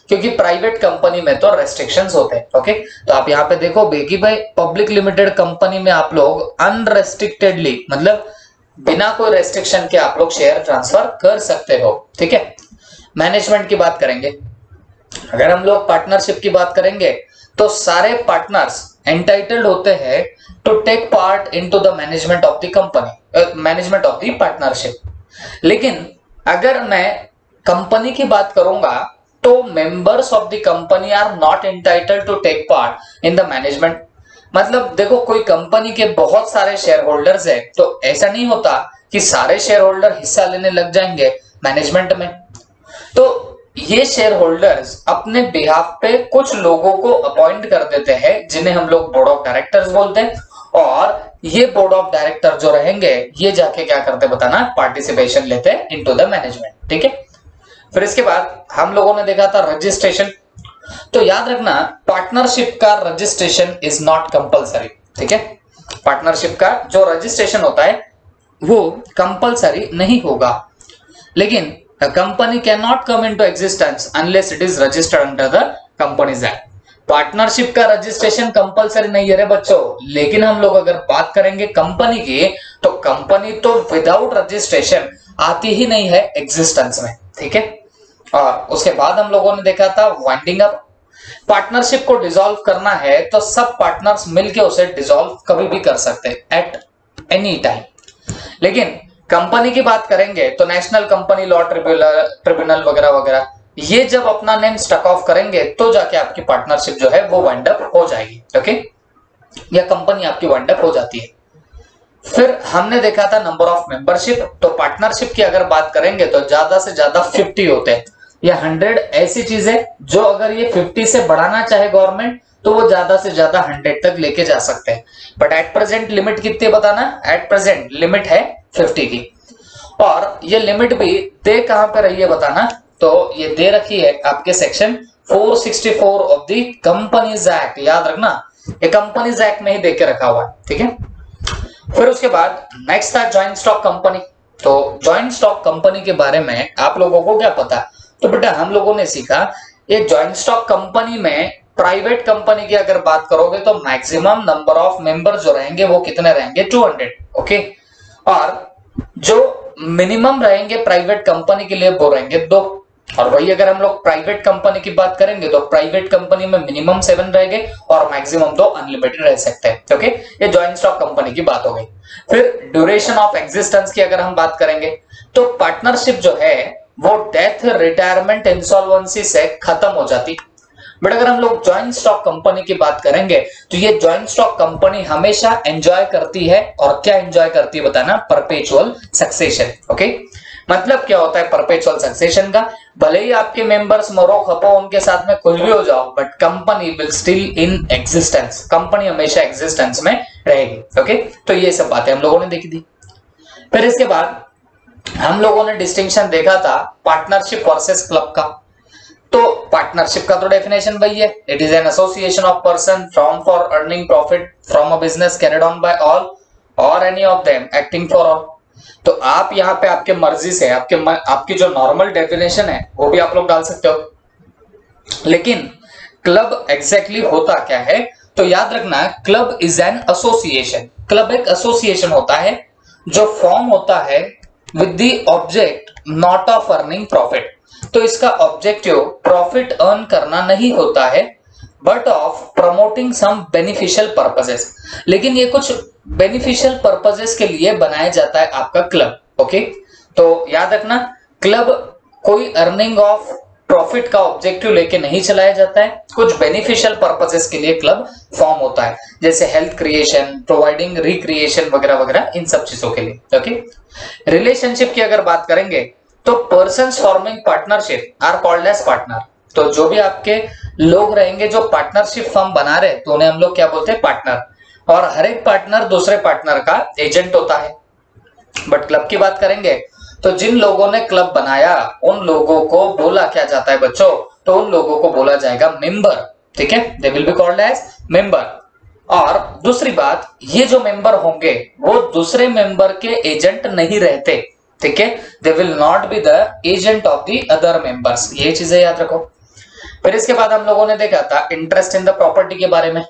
क्योंकि प्राइवेट कंपनी में तो रेस्ट्रिक्शंस होते हैं, ओके। तो आप यहाँ पे देखो बेकी भाई, पब्लिक लिमिटेड कंपनी में आप लोग अनरेस्ट्रिक्टेडली, मतलब बिना कोई रेस्ट्रिक्शन के आप लोग शेयर ट्रांसफर कर सकते हो, ठीक है। मैनेजमेंट की बात करेंगे, अगर हम लोग पार्टनरशिप की बात करेंगे तो सारे पार्टनर्स एंटाइटल्ड होते हैं to take part into the management of the company, management of the partnership. लेकिन अगर मैं कंपनी की बात करूंगा तो members of the company are not entitled to take part in the management. मतलब देखो, कोई कंपनी के बहुत सारे शेयर होल्डर्स है तो ऐसा नहीं होता कि सारे शेयर होल्डर हिस्सा लेने लग जाएंगे मैनेजमेंट में। तो ये शेयर होल्डर्स अपने बिहाफ पे कुछ लोगों को अपॉइंट कर देते हैं जिन्हें हम लोग बोर्ड ऑफ डायरेक्टर्स बोलते हैं, और ये बोर्ड ऑफ डायरेक्टर जो रहेंगे ये जाके क्या करते बताना, पार्टिसिपेशन लेते हैं इनटू द मैनेजमेंट, ठीक है। फिर इसके बाद हम लोगों ने देखा था रजिस्ट्रेशन। तो याद रखना पार्टनरशिप का रजिस्ट्रेशन इज नॉट कंपलसरी, ठीक है। पार्टनरशिप का जो रजिस्ट्रेशन होता है वो कंपलसरी नहीं होगा, लेकिन a company cannot come into existence unless it is registered under the Companies Act. Partnership का रजिस्ट्रेशन कंपलसरी नहीं है रे बच्चों, लेकिन हम लोग अगर बात करेंगे कंपनी की तो कंपनी तो विदाउट रजिस्ट्रेशन आती ही नहीं है एग्जिस्टेंस में, ठीक है। और उसके बाद हम लोगों ने देखा था वाइंडिंग अप। पार्टनरशिप को डिसॉल्व करना है तो सब पार्टनर्स मिलके उसे डिसॉल्व कभी भी कर सकते हैं एट एनी टाइम। लेकिन कंपनी की बात करेंगे तो नेशनल कंपनी लॉ ट्रिब्यूनल वगैरह वगैरह, ये जब अपना नेम स्टक ऑफ करेंगे तो जाके आपकी पार्टनरशिप जो है वो वाइंड अप हो जाएगी, ओके, या कंपनी आपकी वाइंड अप हो जाती है। फिर हमने देखा था नंबर ऑफ मेंबरशिप। तो पार्टनरशिप की अगर बात करेंगे तो ज्यादा से ज्यादा 50 होते हैं या 100 ऐसी चीज है जो अगर ये 50 से बढ़ाना चाहे गवर्नमेंट तो वो ज्यादा से ज्यादा 100 तक लेके जा सकते हैं। बट एट प्रेजेंट लिमिट कितनी बताना, एट प्रेजेंट लिमिट है 50 की। और ये लिमिट भी दे कहां पे रही है बताना, तो ये दे रखी है आपके section 464 of the companies act. याद रखना ये कंपनीज एक्ट में ही देख के रखा हुआ है, ठीक है। फिर उसके बाद नेक्स्ट था जॉइंट स्टॉक कंपनी। तो जॉइंट स्टॉक कंपनी के बारे में आप लोगों को क्या पता? तो बेटा हम लोगों ने सीखा ये जॉइंट स्टॉक कंपनी में प्राइवेट कंपनी की अगर बात करोगे तो मैक्सिमम नंबर ऑफ मेंबर जो रहेंगे वो कितने रहेंगे, 200, ओके। और जो मिनिमम रहेंगे प्राइवेट कंपनी के लिए वो रहेंगे 2। और वही अगर हम लोग प्राइवेट कंपनी की बात करेंगे तो प्राइवेट कंपनी में मिनिमम 7 रहेंगे और मैक्सिमम 2 अनलिमिटेड रह सकते हैं। ओके, ये जॉइंट स्टॉक कंपनी की बात हो गई। फिर ड्यूरेशन ऑफ एग्जिस्टेंस की अगर हम बात करेंगे तो पार्टनरशिप जो है वो डेथ, रिटायरमेंट, इंसॉल्वेंसी से खत्म हो जाती। बट अगर हम लोग जॉइंट स्टॉक कंपनी की बात करेंगे तो ये जॉइंट स्टॉक कंपनी हमेशा एंजॉय करती है। और क्या एंजॉय करती है बताना? Perpetual succession. ओके, मतलब क्या होता है परपेचुअल सक्सेशन का? भले ही आपके मेंबर्स मरो खपो, उनके साथ में कुछ भी हो जाओ, but company will still in existence. Company हमेशा एग्जिस्टेंस में रहेगी। ओके, तो ये सब बातें हम लोगों ने देखी थी। फिर इसके बाद हम लोगों ने डिस्टिंक्शन देखा था पार्टनरशिप वर्सेस क्लब का। तो पार्टनरशिप का तो डेफिनेशन वही है, it is an association of person from for earning profit from a business carried on by all or any of them acting for all. तो आप यहाँ पे आपके मर्जी से आपकी जो नॉर्मल डेफिनेशन है वो भी आप लोग डाल सकते हो। लेकिन क्लब एग्जैक्टली होता क्या है? तो याद रखना, club is an association. Club एक एसोसिएशन होता है जो फॉर्म होता है with the object not of earning profit. तो इसका ऑब्जेक्टिव प्रॉफिट अर्न करना नहीं होता है but of promoting some beneficial purposes. लेकिन ये कुछ बेनिफिशियल पर्पसेस के लिए बनाया जाता है आपका क्लब। ओके, तो याद रखना, क्लब कोई अर्निंग ऑफ प्रॉफिट का ऑब्जेक्टिव लेके नहीं चलाया जाता है, कुछ बेनिफिशियल पर्पसेस के लिए क्लब फॉर्म होता है, जैसे हेल्थ क्रिएशन, प्रोवाइडिंग रिक्रिएशन वगैरह वगैरह, इन सब चीजों के लिए। ओके, रिलेशनशिप की अगर बात करेंगे तो persons forming partnership are called as partner. तो जो भी आपके लोग रहेंगे जो पार्टनरशिप फर्म बना रहे तो उन्हें हम लोग क्या बोलते हैं? पार्टनर। और हर एक पार्टनर दूसरे पार्टनर का एजेंट होता है। बट क्लब की बात करेंगे तो जिन लोगों ने क्लब बनाया उन लोगों को बोला क्या जाता है बच्चों? तो उन लोगों को बोला जाएगा मेंबर। ठीक है, they will be called as member. और दूसरी बात, ये जो मेंबर होंगे वो दूसरे मेंबर के एजेंट नहीं रहते। ठीक है, they will not be the agent of the other members. ये चीजें याद रखो। फिर इसके बाद हम लोगों ने देखा था इंटरेस्ट इन द प्रॉपर्टी के बारे में।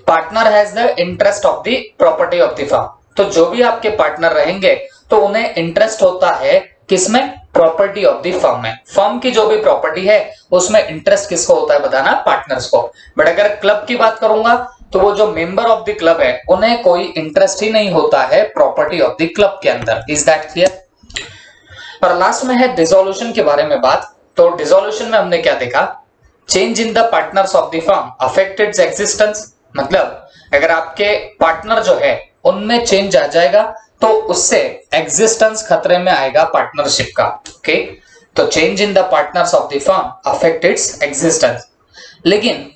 Partner has the interest of the property of the firm. तो जो भी आपके पार्टनर रहेंगे तो उन्हें इंटरेस्ट होता है किसमें? प्रॉपर्टी ऑफ द फर्म में। फर्म की जो भी प्रॉपर्टी है उसमें इंटरेस्ट किसको होता है बताना? पार्टनर्स को। बट अगर क्लब की बात करूंगा तो वो जो मेंबर ऑफ द क्लब है उन्हें कोई इंटरेस्ट ही नहीं होता है प्रॉपर्टी ऑफ द क्लब के अंदर। Is that clear? और लास्ट में है डिसोल्यूशन के बारे में बात। तो डिसोल्यूशन में हमने क्या देखा? Change in the partners of the firm affect its existence. मतलब अगर आपके पार्टनर जो है उनमें चेंज आ जाएगा तो उससे एग्जिस्टेंस खतरे में आएगा पार्टनरशिप का। ओके, तो change in the partners of the firm affect its existence. लेकिन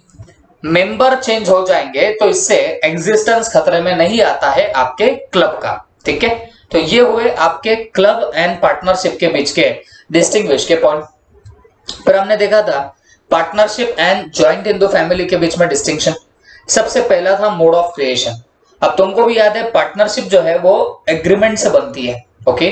मेंबर चेंज हो जाएंगे तो इससे एग्जिस्टेंस खतरे में नहीं आता है आपके क्लब का। ठीक है, तो ये हुए आपके क्लब एंड पार्टनरशिप के बीच के डिस्टिंग्विश के पॉइंट। फिर हमने देखा था partnership and joint in the family के बीच में डिस्टिंक्शन। सबसे पहला था मोड ऑफ क्रिएशन। अब तुमको भी याद है पार्टनरशिप जो है वो एग्रीमेंट से बनती है। ओके,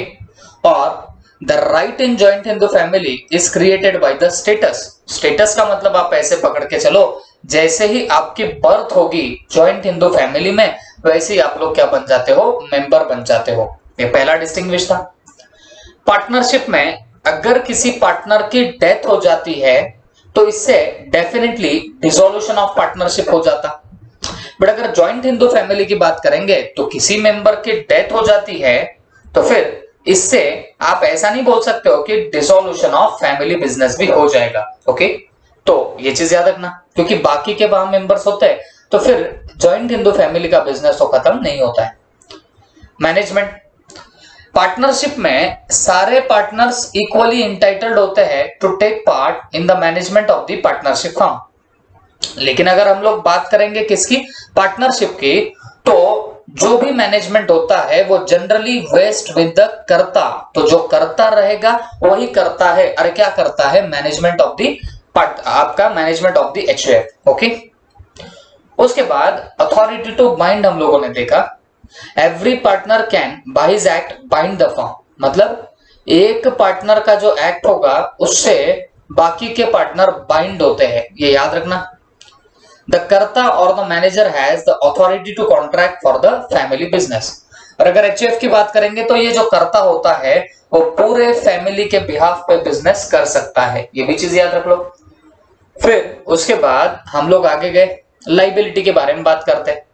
और the right in joint in the family is created bye the status. Status का मतलब आप ऐसे पकड़ के चलो, जैसे ही आपकी बर्थ होगी ज्वाइंट इन द फैमिली में वैसे ही आप लोग क्या बन जाते हो? मेंबर बन जाते हो। ये पहला डिस्टिंग्विश था। पार्टनरशिप में अगर किसी पार्टनर की डेथ हो जाती है तो इससे डेफिनेटली डिसोल्यूशन ऑफ पार्टनरशिप हो जाता। बट अगर ज्वाइंट इन द फैमिली की बात करेंगे तो किसी मेंबर की डेथ हो जाती है तो फिर इससे आप ऐसा नहीं बोल सकते हो कि डिसोल्यूशन ऑफ फैमिली बिजनेस भी हो जाएगा। ओके, तो ये चीज याद रखना, क्योंकि बाकी के वहां मेंबर्स होते हैं तो फिर ज्वाइंट इन द फैमिली का बिजनेस तो खत्म नहीं होता है। मैनेजमेंट। पार्टनरशिप में सारे पार्टनर्स इक्वली इंटाइटल्ड होते हैं to take part in the management of the partnership firm. लेकिन अगर हम लोग बात करेंगे किसकी? पार्टनरशिप की, तो जो भी मैनेजमेंट होता है वो जनरली वेस्ट विद द कर्ता। तो जो कर्ता रहेगा वही करता है। अरे क्या करता है? मैनेजमेंट ऑफ द आपका management of the HUF. Okay, उसके बाद अथॉरिटी टू बाइंड हम लोगों ने देखा। Every partner can by his act bind the firm. मतलब एक पार्टनर का जो एक्ट होगा उससे बाकी के पार्टनर बाइंड होते हैं, ये याद रखना। The karta or the manager has the authority to contract for the family business. और अगर एचयूएफ की बात करेंगे तो ये जो कर्ता होता है वो पूरे फैमिली के बिहाफ पे बिजनेस कर सकता है, ये भी चीज याद रख लो। फिर उसके बाद हम लोग आगे गए, लाइबिलिटी के बारे में बात करते हैं।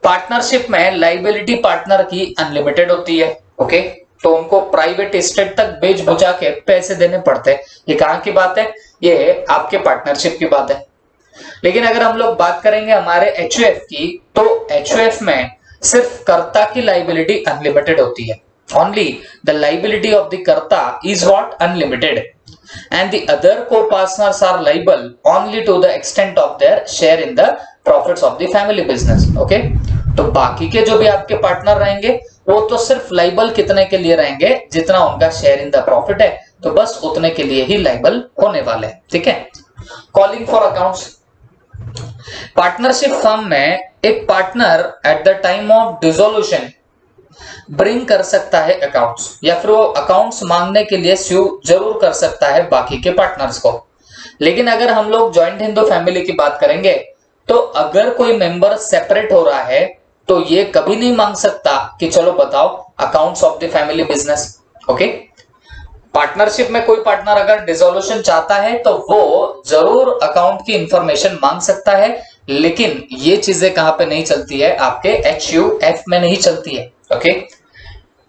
पार्टनरशिप में लाइबिलिटी पार्टनर की अनलिमिटेड होती है, ओके, तो उनको प्राइवेट एस्टेट तक बेच बुझा के पैसे देने पड़ते हैं। ये कहां की बात है? ये आपके पार्टनरशिप की बात है। लेकिन अगर हम लोग बात करेंगे हमारे एचयूएफ की, तो एचयूएफ में सिर्फ कर्ता की लाइबिलिटी अनलिमिटेड होती है। Only the liability of the karta is what? Unlimited, and the other co-partners are liable only to the extent of their share in the profits of the family business, okay? तो बाकी के जो भी आपके partner रहेंगे वो तो सिर्फ लाइबल कितने के लिए रहेंगे? जितना उनका शेयर इन द प्रॉफिट है, तो बस उतने के लिए ही लाइबल होने वाले हैं, ठीक है। Calling for accounts, partnership firm में एक partner at the time of dissolution bring कर सकता है अकाउंट्स, या फिर वो अकाउंट्स मांगने के लिए स्यू जरूर कर सकता है बाकी के पार्टनर्स को। लेकिन अगर हम लोग जॉइंट हिंदू फैमिली की बात करेंगे, तो अगर कोई मेंबर सेपरेट हो रहा है तो ये कभी नहीं मांग सकता कि चलो बताओ accounts of the family business, okay. Partnership में कोई पार्टनर अगर डिसोल्यूशन चाहता है तो वो जरूर अकाउंट की इंफॉर्मेशन मांग सकता है, लेकिन ये चीजें कहां पे नहीं चलती है? आपके एचयूएफ में नहीं चलती है, ओके।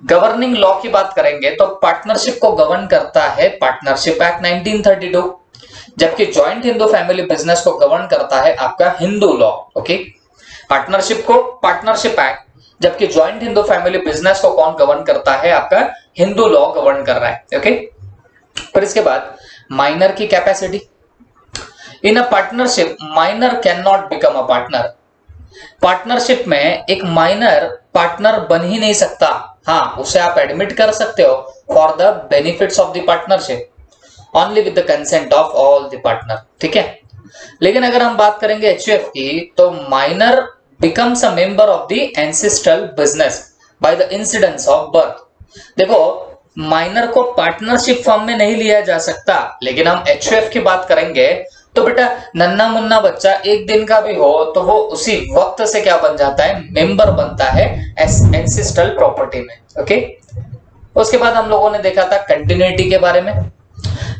गवर्निंग लॉ की बात करेंगे तो पार्टनरशिप को गवर्न करता है पार्टनरशिप एक्ट 1932, जबकि जॉइंट हिंदू फैमिली बिजनेस को गवर्न करता है आपका हिंदू लॉ, ओके। पार्टनरशिप को पार्टनरशिप एक्ट, जबकि जॉइंट हिंदू फैमिली बिजनेस को कौन गवर्न करता है? आपका हिंदू लॉ गवर्न कर रहा है, ओके। फिर इसके बाद माइनर की capacity, in a partnership minor can not become a partner. Partnership में एक माइनर पार्टनर बन ही नहीं सकता। हाँ, उसे आप एडमिट कर सकते हो for the benefits of the partnership only with the consent of all the partner, ठीक है। लेकिन अगर हम बात करेंगे एचयूएफ की, तो minor becomes a member of the ancestral business by the incidence of birth. देखो, माइनर को पार्टनरशिप फॉर्म में नहीं लिया जा सकता, लेकिन हम एचयूएफ की बात करेंगे तो बेटा नन्ना मुन्ना बच्चा एक दिन का भी हो तो वो उसी वक्त से क्या बन जाता है? मेंबर बनता है एंसेस्ट्रल प्रॉपर्टी में, ओके। उसके बाद हम लोगों ने देखा था कंटिन्यूटी के बारे में।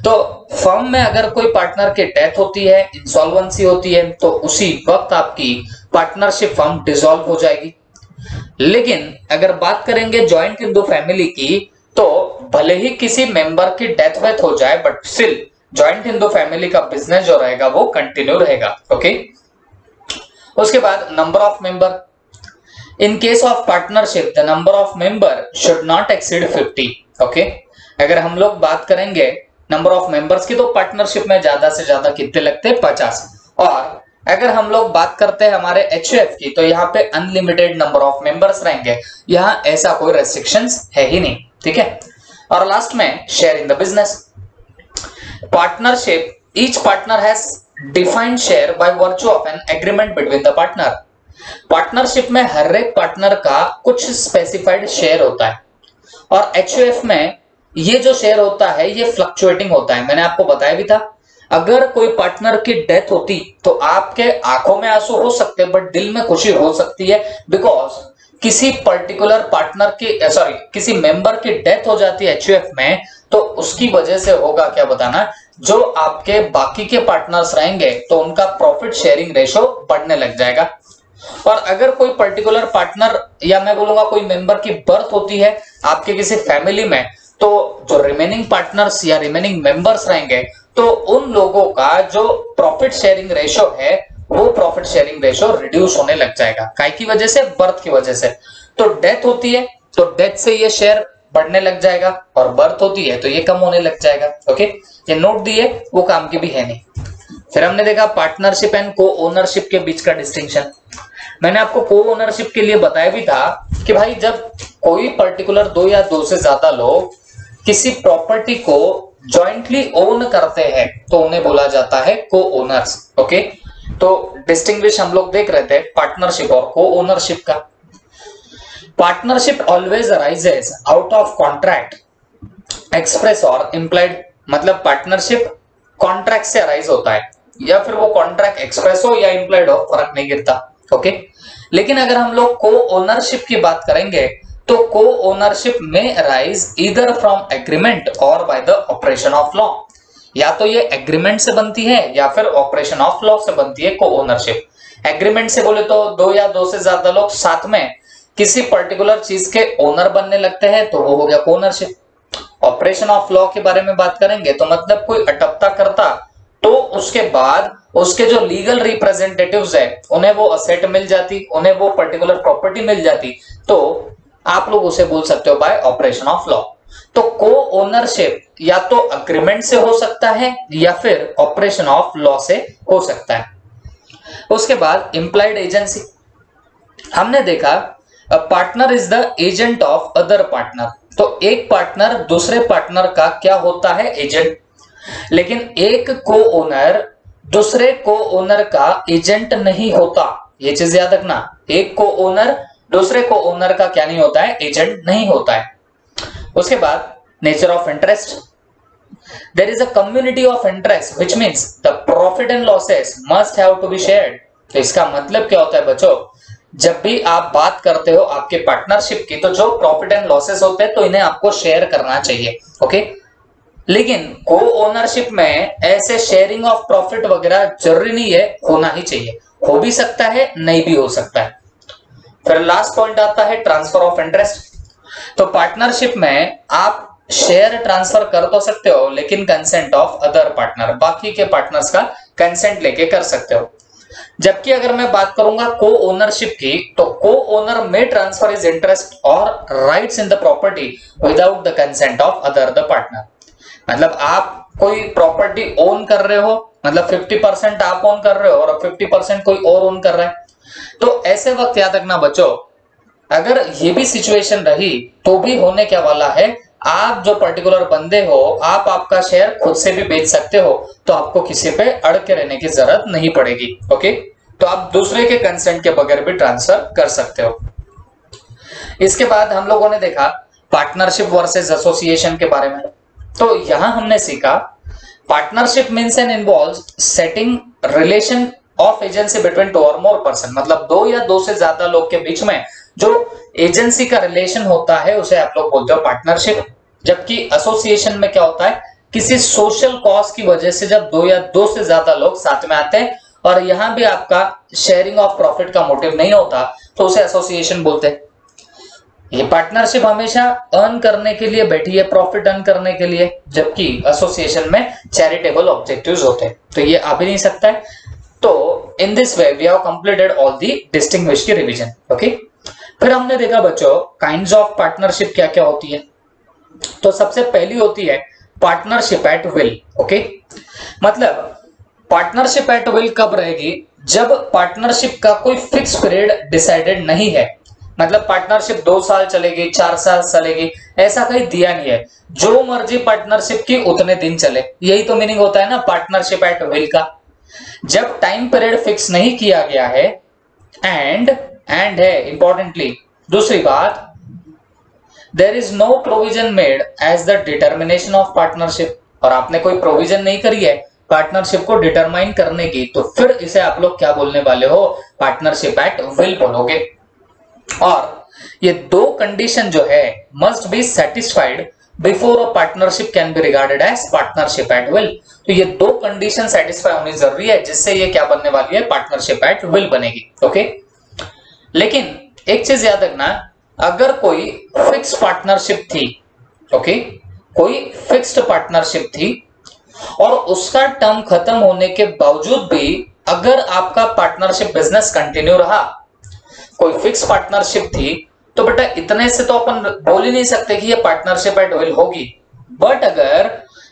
तो फर्म में अगर कोई पार्टनर की डेथ होती है, इंसॉल्वेंसी होती है, तो उसी वक्त आपकी पार्टनरशिप फर्म डिसॉल्व हो जाएगी। लेकिन अगर बात करेंगे जॉइंट हिंदू फैमिली की, तो भले ही किसी मेंबर की डेथ वेथ हो जाए, but still joint Hindu family का बिजनेस जो रहेगा वो कंटिन्यू रहेगा, ओके। उसके बाद number of member, in case of partnership the number of member should not exceed 50, okay. अगर हम लोग बात करेंगे नंबर ऑफ मेंबर्स की, तो पार्टनरशिप में ज्यादा से ज्यादा कितने लगते हैं? 50। और अगर हम लोग बात करते हैं हमारे एचयूएफ की, तो यहाँ पे अनलिमिटेड नंबर ऑफ मेंबर्स रहेंगे, यहाँ ऐसा कोई रेस्ट्रिक्शंस है ही नहीं, ठीक है। और लास्ट में share in the business partnership, each partner has defined share by virtue of an agreement between the partner। Partnership में हर एक पार्टनर का कुछ स्पेसिफाइड शेयर होता है, और एचयूएफ में ये जो शेयर होता है ये फ्लक्चुएटिंग होता है। मैंने आपको बताया भी था, अगर कोई पार्टनर की डेथ होती तो आपके आंखों में आंसू हो सकते हैं, बट दिल में खुशी हो सकती है, बिकॉज किसी पर्टिकुलर पार्टनर की किसी मेंबर की डेथ हो जाती है एचयूएफ में, तो उसकी वजह से होगा क्या बताना, जो आपके बाकी के पार्टनर्स रहेंगे तो उनका प्रॉफिट शेयरिंग रेशो बढ़ने लग जाएगा। और अगर कोई पर्टिकुलर पार्टनर या मैं बोलूंगा कोई मेंबर की बर्थ होती है आपके किसी फैमिली में, तो जो रिमेनिंग पार्टनर्स या रिमेनिंग मेंबर्स रहेंगे तो उन लोगों का जो प्रॉफिट शेयरिंग रेशो है वो प्रॉफिट शेयरिंग रेशो रिड्यूस होने लग जाएगा। काय की वजह से? बर्थ की वजह से। तो डेथ होती है तो डेथ से ये शेयर बढ़ने लग जाएगा, और बर्थ होती है तो ये कम होने लग जाएगा, ओके। ये नोट दिए, वो काम की भी है नहीं। फिर हमने देखा पार्टनरशिप एंड को ओनरशिप के बीच का डिस्टिंक्शन। मैंने आपको को ओनरशिप के लिए बताया भी था कि भाई जब कोई पर्टिकुलर दो या दो से ज्यादा लोग किसी प्रॉपर्टी को जॉइंटली ओन करते हैं तो उन्हें बोला जाता है को ओनर्स, ओके। तो डिस्टिंग्विश हम लोग देख रहे थे पार्टनरशिप और को ओनरशिप का। Partnership always arises out of contract express और इम्प्लाइड, मतलब पार्टनरशिप कॉन्ट्रैक्ट से अराइज होता है, या फिर वो कॉन्ट्रैक्ट एक्सप्रेस हो या इम्प्लाइड हो, फर्क नहीं गिरता, ओके। लेकिन अगर हम लोग को ओनरशिप की बात करेंगे तो को ओनरशिप में राइज ईदर फ्रॉम एग्रीमेंट और by the operation of law. या तो ये एग्रीमेंट से बनती है या फिर ऑपरेशन ऑफ लॉ से बनती है को ओनरशिप। एग्रीमेंट से बोले तो दो या दो से ज्यादा लोग साथ में किसी पर्टिकुलर चीज के ओनर बनने लगते हैं तो वो हो गया को ओनरशिप। ऑपरेशन ऑफ लॉ के बारे में बात करेंगे तो मतलब कोई अटपटा करता तो उसके बाद उसके जो लीगल रिप्रेजेंटेटिव्स है उन्हें वो असेट मिल जाती, उन्हें वो पर्टिकुलर प्रॉपर्टी मिल जाती, तो आप लोग उसे बोल सकते हो बाय ऑपरेशन ऑफ लॉ। तो को ओनरशिप या तो अग्रीमेंट से हो सकता है या फिर ऑपरेशन ऑफ लॉ से हो सकता है। उसके बाद इंप्लाइड एजेंसी, हमने देखा a partner is the agent of other partner. तो एक पार्टनर दूसरे पार्टनर का क्या होता है? एजेंट। लेकिन एक को ओनर दूसरे को ओनर का एजेंट नहीं होता, ये चीज याद रखना। एक को ओनर दूसरे को ओनर का क्या नहीं होता है? एजेंट नहीं होता है। उसके बाद nature of interest, there is a community of interest which means the profit and losses must have to be shared. तो इसका मतलब क्या होता है बच्चों? जब भी आप बात करते हो आपके पार्टनरशिप की तो जो प्रॉफिट एंड लॉसेस होते हैं तो इन्हें आपको शेयर करना चाहिए, ओके। लेकिन को ओनरशिप में ऐसे शेयरिंग ऑफ प्रॉफिट वगैरह जरूरी नहीं है, होना ही चाहिए। हो भी सकता है, नहीं भी हो सकता है। फिर लास्ट पॉइंट आता है ट्रांसफर ऑफ इंटरेस्ट। तो पार्टनरशिप में आप शेयर ट्रांसफर कर तो सकते हो लेकिन कंसेंट ऑफ अदर पार्टनर, बाकी के पार्टनर्स का कंसेंट लेके कर सकते हो। जबकि अगर मैं बात करूंगा को ओनरशिप की तो को ओनर में ट्रांसफर इज इंटरेस्ट और rights in the property without the consent of other the partner. मतलब आप कोई प्रॉपर्टी ओन कर रहे हो, मतलब 50% आप ओन कर रहे हो और 50% कोई और ओन कर रहा है, तो ऐसे वक्त याद रखना बच्चों, अगर ये भी सिचुएशन रही तो भी होने क्या वाला है, आप जो पर्टिकुलर बंदे हो आप आपका शेयर खुद से भी बेच सकते हो, तो आपको किसी पे अड़ के रहने की जरूरत नहीं पड़ेगी, ओके। तो आप दूसरे के कंसेंट के बगैर भी ट्रांसफर कर सकते हो। इसके बाद हम लोगों ने देखा पार्टनरशिप वर्सेस एसोसिएशन के बारे में। तो यहां हमने सीखा partnership means and involves setting relation of agency between two और मोर पर्सन, मतलब दो या दो से ज्यादा लोग के बीच में जो एजेंसी का रिलेशन होता है उसे आप लोग बोलते हो पार्टनरशिप। जबकि एसोसिएशन में क्या होता है, किसी सोशल कॉज की वजह से जब दो या दो से ज्यादा लोग साथ में आते हैं और यहां भी आपका शेयरिंग ऑफ प्रॉफिट का मोटिव नहीं होता तो उसे एसोसिएशन बोलते हैं। ये पार्टनरशिप हमेशा अर्न करने के लिए बैठी है, प्रॉफिट अर्न करने के लिए, जबकि एसोसिएशन में चैरिटेबल ऑब्जेक्टिव्स होते हैं, तो ये आ भी नहीं सकता है। तो in this way we have completed all the distinguish की रिवीजन, ओके। फिर हमने देखा बच्चों काइंड्स ऑफ पार्टनरशिप क्या क्या होती है। तो सबसे पहली होती है पार्टनरशिप एट विल, ओके। मतलब पार्टनरशिप एट विल कब रहेगी? जब पार्टनरशिप का कोई फिक्स पीरियड डिसाइडेड नहीं है, मतलब पार्टनरशिप 2 साल चलेगी, 4 साल चलेगी, ऐसा कहीं दिया नहीं है। जो मर्जी पार्टनरशिप की उतने दिन चले, यही तो मीनिंग होता है ना पार्टनरशिप एट विल का। जब टाइम पीरियड फिक्स नहीं किया गया है एंड है इंपॉर्टेंटली दूसरी बात, there is no provision made as the determination of partnership, और आपने कोई प्रोविजन नहीं करी है पार्टनरशिप को डिटरमाइन करने की, तो फिर इसे आप लोग क्या बोलने वाले हो? पार्टनरशिप एट विल बोलोगे। और ये दो कंडीशन जो है must be satisfied before a partnership can be regarded as partnership at will. तो ये दो कंडीशन सेटिस्फाई होनी जरूरी है जिससे ये क्या बनने वाली है? पार्टनरशिप एट विल बनेगी, ओके। लेकिन एक चीज याद रखना, अगर कोई फिक्स पार्टनरशिप थी, ओके, कोई फिक्स्ड पार्टनरशिप थी और उसका टर्म खत्म होने के बावजूद भी अगर आपका पार्टनरशिप बिजनेस कंटिन्यू रहा, कोई फिक्स पार्टनरशिप थी, तो बेटा इतने से तो अपन बोल ही नहीं सकते कि ये पार्टनरशिप एट विल होगी। बट अगर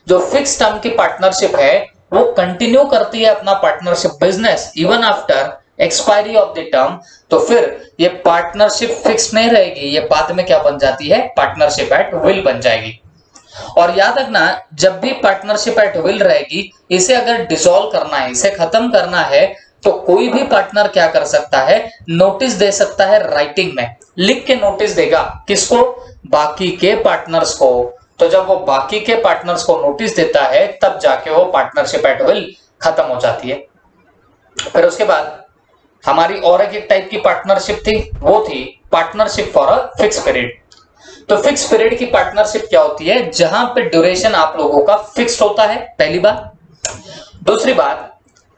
जो फिक्स टर्म की पार्टनरशिप है वो कंटिन्यू करती है अपना partnership business even after expiry of the term, तो फिर ये पार्टनरशिप फिक्स नहीं रहेगी, ये बाद में क्या बन जाती है? पार्टनरशिप एट विल बन जाएगी। और याद रखना, जब भी पार्टनरशिप एट विल रहेगी, इसे अगर डिसॉल्व करना है, इसे खत्म करना है, तो कोई भी पार्टनर क्या कर सकता है? नोटिस दे सकता है, राइटिंग में लिख के नोटिस देगा। किसको? बाकी के पार्टनर्स को। तो जब वो बाकी के पार्टनर्स को नोटिस देता है तब जाके वो पार्टनरशिप एट विल खत्म हो जाती है। फिर उसके बाद हमारी और एक टाइप की पार्टनरशिप थी, वो थी partnership for a fix period. तो फिक्स पीरियड की पार्टनरशिप क्या होती है, जहां पे ड्यूरेशन आप लोगों का फिक्स्ड होता है, पहली बात। दूसरी बात,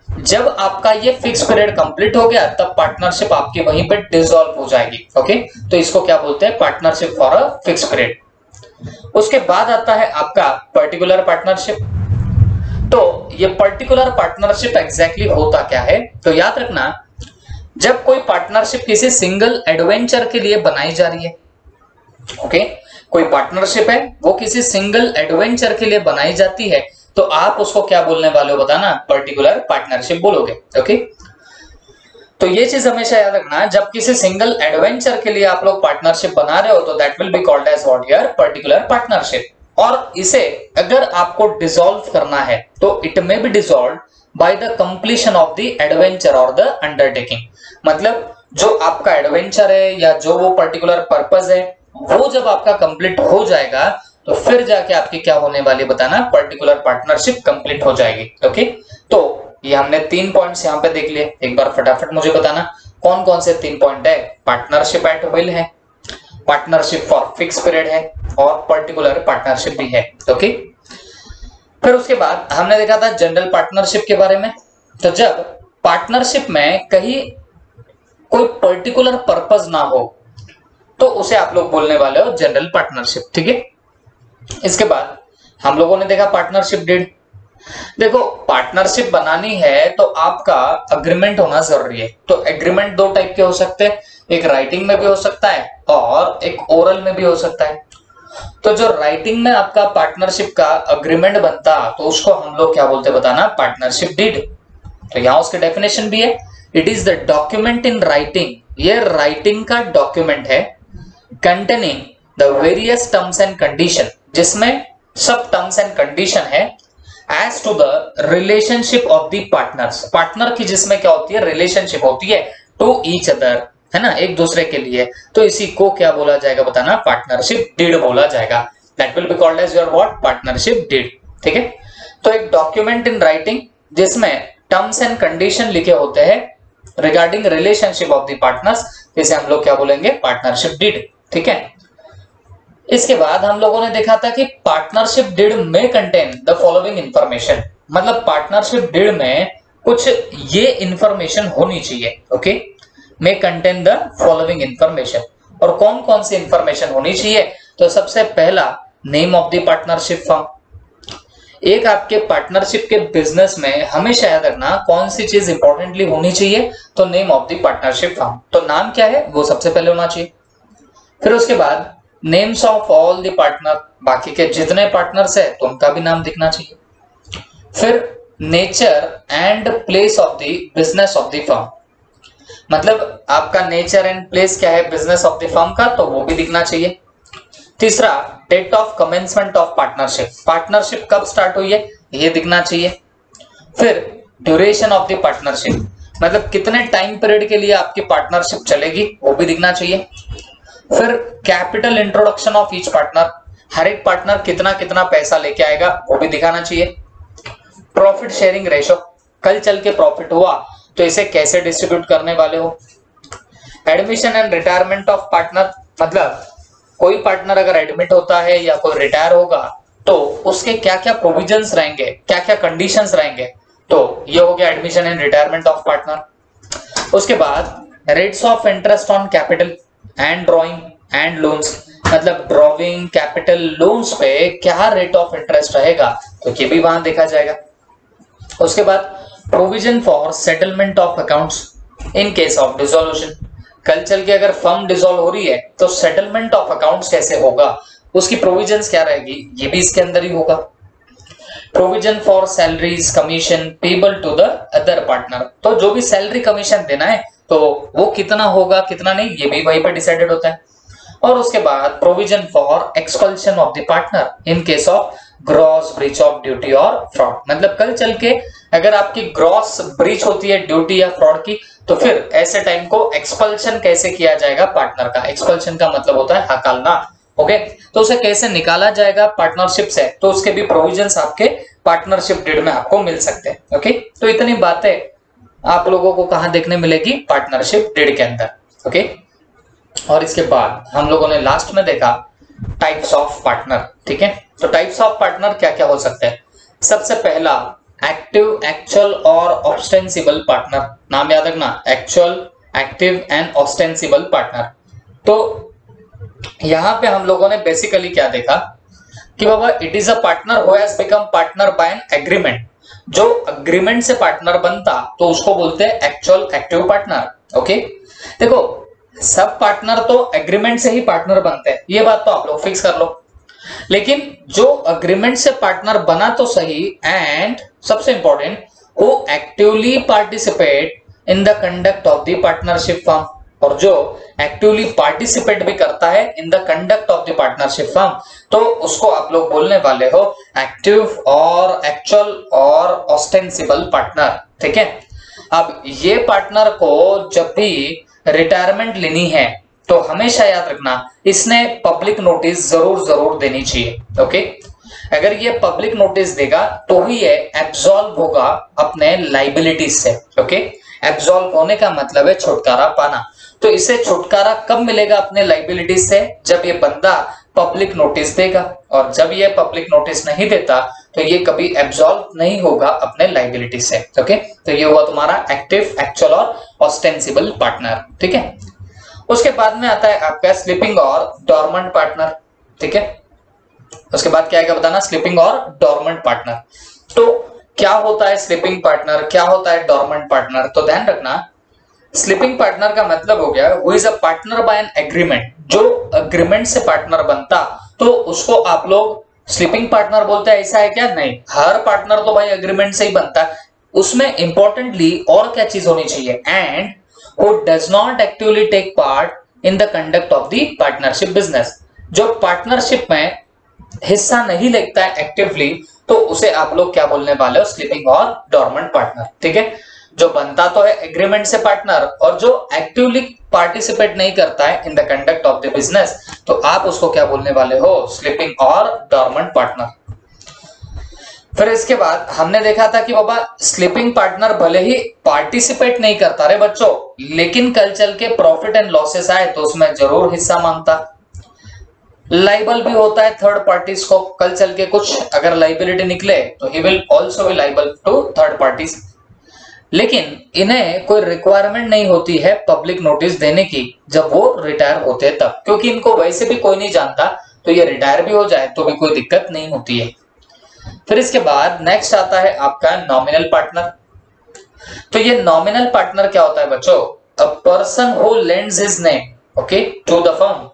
जब आपका ये फिक्स पीरियड कंप्लीट हो गया तब पार्टनरशिप आपकी वहीं पे डिसॉल्व हो जाएगी। ओके, तो इसको क्या बोलते हैं, partnership for a fix period. उसके बाद आता है आपका पर्टिकुलर पार्टनरशिप। तो ये पर्टिकुलर पार्टनरशिप एग्जैक्टली होता क्या है, तो याद रखना, जब कोई पार्टनरशिप किसी सिंगल एडवेंचर के लिए बनाई जा रही है, ओके, कोई पार्टनरशिप है वो किसी सिंगल एडवेंचर के लिए बनाई जाती है, तो आप उसको क्या बोलने वाले हो बताना, पर्टिकुलर पार्टनरशिप बोलोगे। ओके, तो ये चीज हमेशा याद रखना, जब किसी सिंगल एडवेंचर के लिए आप लोग पार्टनरशिप बना रहे हो तो that will be called as what, your particular partnership. और इसे अगर आपको डिसॉल्व करना है तो it may be dissolve by the completion of the adventure or the undertaking. मतलब जो आपका एडवेंचर है या जो वो पर्टिकुलर पर्पस है, वो जब आपका कंप्लीट हो जाएगा तो फिर जाके आपकी क्या होने वाली बताना, पर्टिकुलर पार्टनरशिप कंप्लीट हो जाएगी। ओके, तो ये हमने 3 पॉइंट्स यहाँ पे देख लिए, एक बार फटाफट मुझे बताना कौन कौन से 3 पॉइंट है। पार्टनरशिप एट विल है, पार्टनरशिप फॉर फिक्स पीरियड है और पर्टिकुलर पार्टनरशिप भी है। ओके, फिर उसके बाद हमने देखा था जनरल पार्टनरशिप के बारे में। तो जब पार्टनरशिप में कहीं कोई पर्टिकुलर पर्पस ना हो तो उसे आप लोग बोलने वाले हो जनरल पार्टनरशिप। ठीक है, इसके बाद हम लोगों ने देखा पार्टनरशिप डीड। देखो, पार्टनरशिप बनानी है तो आपका अग्रीमेंट होना जरूरी है। तो एग्रीमेंट 2 टाइप के हो सकते हैं, एक राइटिंग में भी हो सकता है और एक ओरल में भी हो सकता है। तो जो राइटिंग में आपका पार्टनरशिप का अग्रीमेंट बनता तो उसको हम लोग क्या बोलते बताना, पार्टनरशिप डीड। तो यहां उसकी डेफिनेशन भी है, it is the document in writing, ये राइटिंग का डॉक्यूमेंट है, containing the various terms and condition, जिसमें सब टर्म्स एंड कंडीशन है, as to the relationship of the partners, partner की जिसमें क्या होती है, रिलेशनशिप होती है टू ईच अदर, है ना, एक दूसरे के लिए। तो इसी को क्या बोला जाएगा बताना, पार्टनरशिप डीड बोला जाएगा। That will be called as your what, partnership deed. ठीक है, तो एक डॉक्यूमेंट इन राइटिंग जिसमें टर्म्स एंड कंडीशन लिखे होते हैं regarding relationship of the partners, इसे हम लोग क्या बोलेंगे, पार्टनरशिप डीड। ठीक है, इसके बाद हम लोगों ने देखा था कि पार्टनरशिप डीड में कंटेन द फॉलोइंग इंफॉर्मेशन, मतलब पार्टनरशिप डीड में कुछ ये इंफॉर्मेशन होनी चाहिए। ओके, में कंटेन द फॉलोइंग इंफॉर्मेशन, और कौन कौन सी इंफॉर्मेशन होनी चाहिए, तो सबसे पहला name of the partnership firm. एक आपके पार्टनरशिप के बिजनेस में हमेशा याद रखना कौन सी चीज इंपॉर्टेंटली होनी चाहिए, तो name of the partnership firm, तो नाम क्या है वो सबसे पहले होना चाहिए। फिर उसके बाद names of all the partner, बाकी के जितने पार्टनर्स है तो उनका भी नाम दिखना चाहिए। फिर nature and place of the business of the firm, मतलब आपका नेचर एंड प्लेस क्या है बिजनेस ऑफ द फर्म का, तो वो भी दिखना चाहिए। तीसरा, date of commencement of partnership, partnership कब स्टार्ट हुई है ये दिखना चाहिए। फिर ड्यूरेशन ऑफ द पार्टनरशिप, मतलब कितने टाइम पीरियड के लिए आपकी पार्टनरशिप चलेगी वो भी दिखना चाहिए। फिर capital introduction of each partner, हर एक पार्टनर कितना कितना पैसा लेके आएगा वो भी दिखाना चाहिए। प्रॉफिट शेयरिंग रेशो, कल चल के प्रॉफिट हुआ तो इसे कैसे डिस्ट्रीब्यूट करने वाले हो। Admission and retirement of partner, मतलब कोई पार्टनर अगर एडमिट होता है या कोई रिटायर होगा तो उसके क्या क्या प्रोविजंस रहेंगे, क्या क्या कंडीशंस रहेंगे, तो ये हो गया admission and retirement of partner. उसके बाद rates of interest on capital and drawing and loans, मतलब ड्रॉइंग कैपिटल लोन्स पे क्या रेट ऑफ इंटरेस्ट रहेगा, तो ये भी वहां देखा जाएगा। उसके बाद provision for settlement of accounts in case of dissolution, कल चल के अगर फर्म डिसॉल्व हो रही है तो सेटलमेंट ऑफ अकाउंट्स कैसे होगा, उसकी प्रोविजंस क्या रहेगी, ये भी इसके अंदर ही होगा। Provision for salaries commission payable to the other partner, तो जो भी सैलरी कमीशन देना है तो वो कितना होगा कितना नहीं, ये भी वहीं पे डिसाइडेड होता है। और उसके बाद provision for expulsion of the partner in case of gross breach of duty और फ्रॉड, मतलब कल चल के अगर आपकी ग्रॉस ब्रीच होती है ड्यूटी या फ्रॉड की, तो फिर ऐसे टाइम को एक्सपल्शन कैसे किया जाएगा पार्टनर का, एक्सपल्शन का मतलब होता है हकालना। ओके, तो उसे कैसे निकाला जाएगा पार्टनरशिप से, तो उसके भी प्रोविजंस आपके पार्टनरशिप डीड में आपको मिल सकते हैं। ओके, तो इतनी बातें आप लोगों को कहां देखने मिलेगी, पार्टनरशिप डीड के अंदर। ओके, और इसके बाद हम लोगों ने लास्ट में देखा टाइप्स ऑफ पार्टनर। ठीक है, तो टाइप्स ऑफ पार्टनर क्या क्या हो सकते हैं। सबसे पहला एक्टिव, एक्चुअल और ऑस्टेंसिबल पार्टनर। नाम याद रखना, actual, active and ostensible partner. तो यहां पे हम लोगों ने बेसिकली क्या देखा कि बाबा it is a partner who has become partner by an agreement. जो अग्रीमेंट से पार्टनर बनता तो उसको बोलते हैं एक्चुअल एक्टिव पार्टनर। ओके, देखो सब पार्टनर तो एग्रीमेंट से ही पार्टनर बनते हैं, ये बात तो आप लोग फिक्स कर लो। लेकिन जो अग्रीमेंट से पार्टनर बना तो सही, एंड सबसे important who actively participate in the conduct of the partnership firm, और जो एक्टिवली पार्टिसिपेट भी करता है in the conduct of the partnership firm, तो उसको आप लोग बोलने वाले हो एक्टिव और एक्चुअल और ऑस्टेंसिबल पार्टनर। ठीक है, अब ये पार्टनर को जब भी रिटायरमेंट लेनी है तो हमेशा याद रखना इसने पब्लिक नोटिस जरूर देनी चाहिए। ओके, अगर ये पब्लिक नोटिस देगा तो ही ये एब्सॉल्व होगा अपने लाइबिलिटीज से। ओके, एब्सॉल्व होने का मतलब है छुटकारा पाना। तो इसे छुटकारा कब मिलेगा अपने लाइबिलिटीज से, जब ये बंदा पब्लिक नोटिस देगा, और जब ये पब्लिक नोटिस नहीं देता तो ये कभी एब्सॉल्व नहीं होगा अपने लाइबिलिटी से। ओके, तो ये हुआ तुम्हारा एक्टिव, एक्चुअल और ऑस्टेंसिबल पार्टनर। ठीक है, उसके बाद में आता है आपका स्लीपिंग और डॉर्मेंट पार्टनर। ठीक है, उसके बाद क्या आएगा बताना, स्लीपिंग और डॉर्मेंट पार्टनर। तो क्या होता है स्लीपिंग पार्टनर, क्या होता है डॉर्मेंट पार्टनर, तो ध्यान रखना स्लीपिंग पार्टनर का मतलब हो गया who is a partner by an agreement. जो अग्रीमेंट से पार्टनर बनता तो उसको आप लोग स्लीपिंग पार्टनर बोलते हैं, ऐसा है क्या, नहीं, हर पार्टनर तो भाई एग्रीमेंट से ही बनता है। उसमें इंपॉर्टेंटली और क्या चीज होनी चाहिए, and who does not actively take part in the conduct of the partnership business. जो पार्टनरशिप में हिस्सा नहीं लेता है एक्टिवली, तो उसे आप लोग क्या बोलने वाले हो, स्लीपिंग और डॉर्मेंट पार्टनर। ठीक है, जो बनता तो है एग्रीमेंट से पार्टनर और जो एक्टिवली पार्टिसिपेट नहीं करता है in the conduct of the business, तो आप उसको क्या बोलने वाले हो, स्लीपिंग और डॉर्मेंट पार्टनर। फिर इसके बाद हमने देखा था कि बाबा स्लीपिंग पार्टनर भले ही पार्टिसिपेट नहीं करता रे बच्चों, लेकिन कल चल के प्रॉफिट एंड लॉसेस आए तो उसमें जरूर हिस्सा मांगता। लाइबल भी होता है थर्ड पार्टीज को, कल चल के कुछ अगर लाइबिलिटी निकले तो he will also be liable to third parties. लेकिन इन्हें कोई रिक्वायरमेंट नहीं होती है पब्लिक नोटिस देने की जब वो रिटायर होते हैं तब, क्योंकि इनको वैसे भी कोई नहीं जानता, तो ये रिटायर भी हो जाए तो भी कोई दिक्कत नहीं होती है। फिर इसके बाद नेक्स्ट आता है आपका नॉमिनल पार्टनर। तो ये नॉमिनल पार्टनर क्या होता है बच्चों, a person who lends his name okay to the firm.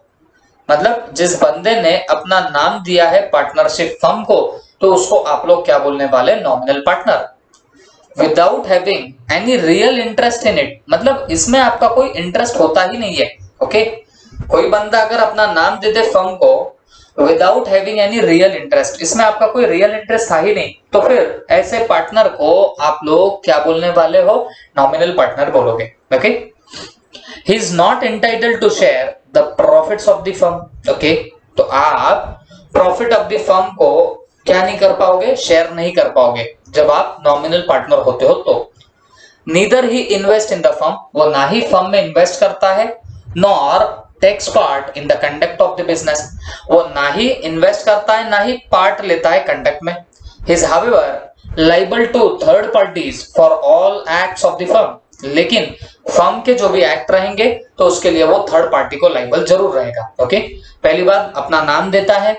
मतलब जिस बंदे ने अपना नाम दिया है पार्टनरशिप फर्म को, तो उसको आप लोग क्या बोलने वाले, nominal partner. Without having any real interest in it, मतलब इसमें आपका कोई इंटरेस्ट होता ही नहीं है। ओके, कोई बंदा अगर अपना नाम दे दे फर्म को without having any real interest, इसमें आपका कोई रियल इंटरेस्ट था ही नहीं, तो फिर ऐसे पार्टनर को आप लोग क्या बोलने वाले हो, नॉमिनल पार्टनर बोलोगे। Okay, he is not entitled to share the profits of the firm. Okay, तो आप प्रॉफिट ऑफ द फर्म को क्या नहीं कर पाओगे, शेयर नहीं कर पाओगे जब आप नॉमिनल पार्टनर होते हो। तो neither he invest in the firm, वो ना ही फर्म में इन्वेस्ट करता है, nor takes part in the conduct of the business, वो ना ही इन्वेस्ट करता है ना ही पार्ट लेता है कंडक्ट में। He is however liable to third parties for all acts of the firm, लेकिन फर्म के जो भी एक्ट रहेंगे तो उसके लिए वो थर्ड पार्टी को लायबल जरूर रहेगा। ओके, पहली बात अपना नाम देता है,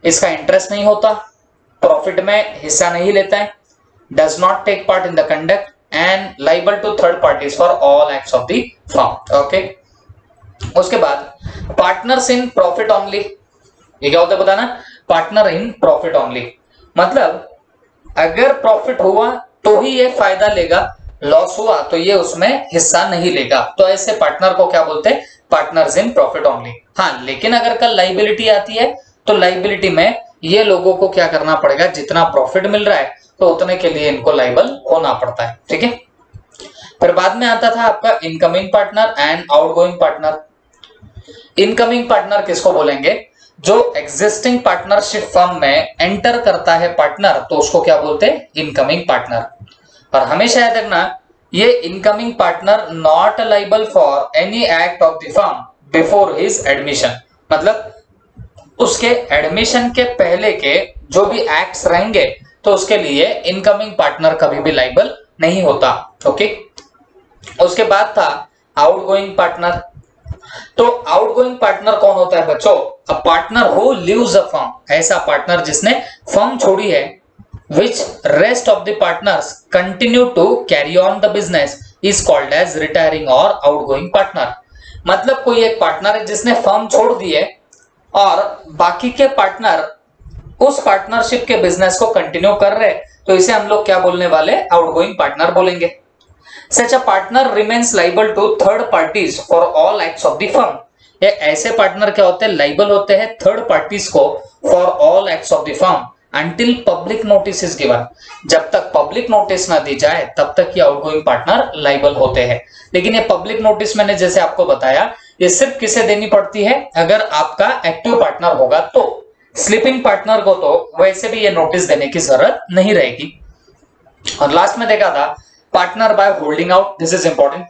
इसका इंटरेस्ट नहीं होता, प्रॉफिट में हिस्सा नहीं लेता है, does not take part in the conduct and liable to third parties for all acts of the firm. Okay, उसके बाद पार्टनर्स इन प्रॉफिट ओनली, ये क्या होता है बताना, पार्टनर इन प्रॉफिट ओनली, मतलब अगर प्रॉफिट हुआ तो ही ये फायदा लेगा, लॉस हुआ तो ये उसमें हिस्सा नहीं लेगा, तो ऐसे पार्टनर को क्या बोलते हैं, पार्टनर्स इन प्रॉफिट ओनली। हाँ, लेकिन अगर कल लायबिलिटी आती है तो लायबिलिटी में ये लोगों को क्या करना पड़ेगा, जितना प्रॉफिट मिल रहा है तो उतने के लिए इनको लायबल होना पड़ता है। ठीक है, फिर बाद में आता था आपका incoming partner and outgoing partner. Incoming partner किसको बोलेंगे, जो एग्जिस्टिंग पार्टनरशिप फर्म में एंटर करता है पार्टनर, तो उसको क्या बोलते हैं, इनकमिंग पार्टनर। और हमेशा याद रखना ये incoming partner not liable for any act of the firm before his admission, मतलब उसके एडमिशन के पहले के जो भी एक्ट्स रहेंगे तो उसके लिए इनकमिंग पार्टनर कभी भी लाइबल नहीं होता। ओके, उसके बाद था आउटगोइंग पार्टनर। तो आउटगोइंग पार्टनर कौन होता है बच्चों? अ partner who leaves a firm, ऐसा पार्टनर जिसने फर्म छोड़ी है। which rest of the partners continue to carry on the business is called as retiring or outgoing partner। मतलब कोई एक पार्टनर है जिसने फर्म छोड़ दी है और बाकी के पार्टनर उस पार्टनरशिप के बिजनेस को कंटिन्यू कर रहे हैं, तो इसे हम लोग क्या बोलने वाले? आउटगोइंग पार्टनर बोलेंगे। Such a partner remains liable to third parties for all acts of the firm. ये ऐसे पार्टनर क्या होते हैं? लाइबल होते हैं थर्ड पार्टीज को for all acts of the firm until public notice is given। जब तक पब्लिक नोटिस ना दी जाए तब तक ये आउटगोइंग पार्टनर लाइबल होते हैं। लेकिन ये पब्लिक नोटिस मैंने जैसे आपको बताया ये सिर्फ किसे देनी पड़ती है? अगर आपका एक्टिव पार्टनर होगा तो। स्लीपिंग पार्टनर को तो वैसे भी ये नोटिस देने की जरूरत नहीं रहेगी। और लास्ट में देखा था partner by holding out. This is important.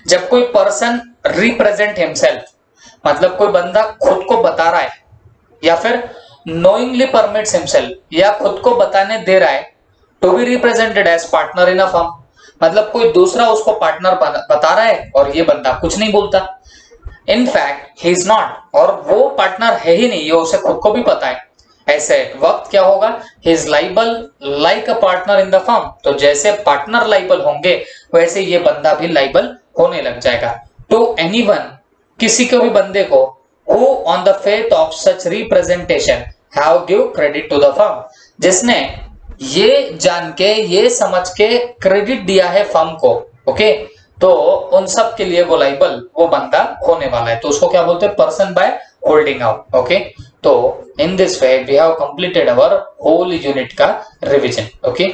जब कोई पर्सन रिप्रेजेंट हिमसेल्फ, मतलब कोई बंदा खुद को बता रहा है या फिर knowingly permits himself, या खुद को बताने दे रहा है to be represented as partner in a firm, मतलब कोई दूसरा उसको पार्टनर बता रहा है और ये बंदा कुछ नहीं बोलता। In fact he is not, और वो पार्टनर है ही नहीं, ये उसे खुद को भी पता है। ऐसे वक्त क्या होगा? he is liable like a partner in the firm। तो जैसे पार्टनर लाइबल होंगे वैसे ये बंदा भी लाइबल होने लग जाएगा। to anyone, किसी को भी बंदे को who on the faith of such representation have give credit to the firm, जिसने ये जान के ये समझ के क्रेडिट दिया है फर्म को। ओके, तो उन सब के लिए वो लाइबल वो बंदा होने वाला है, तो उसको क्या बोलते हैं? Person by holding out. Okay, तो in this way we have completed our whole unit का रिवीजन। ओके।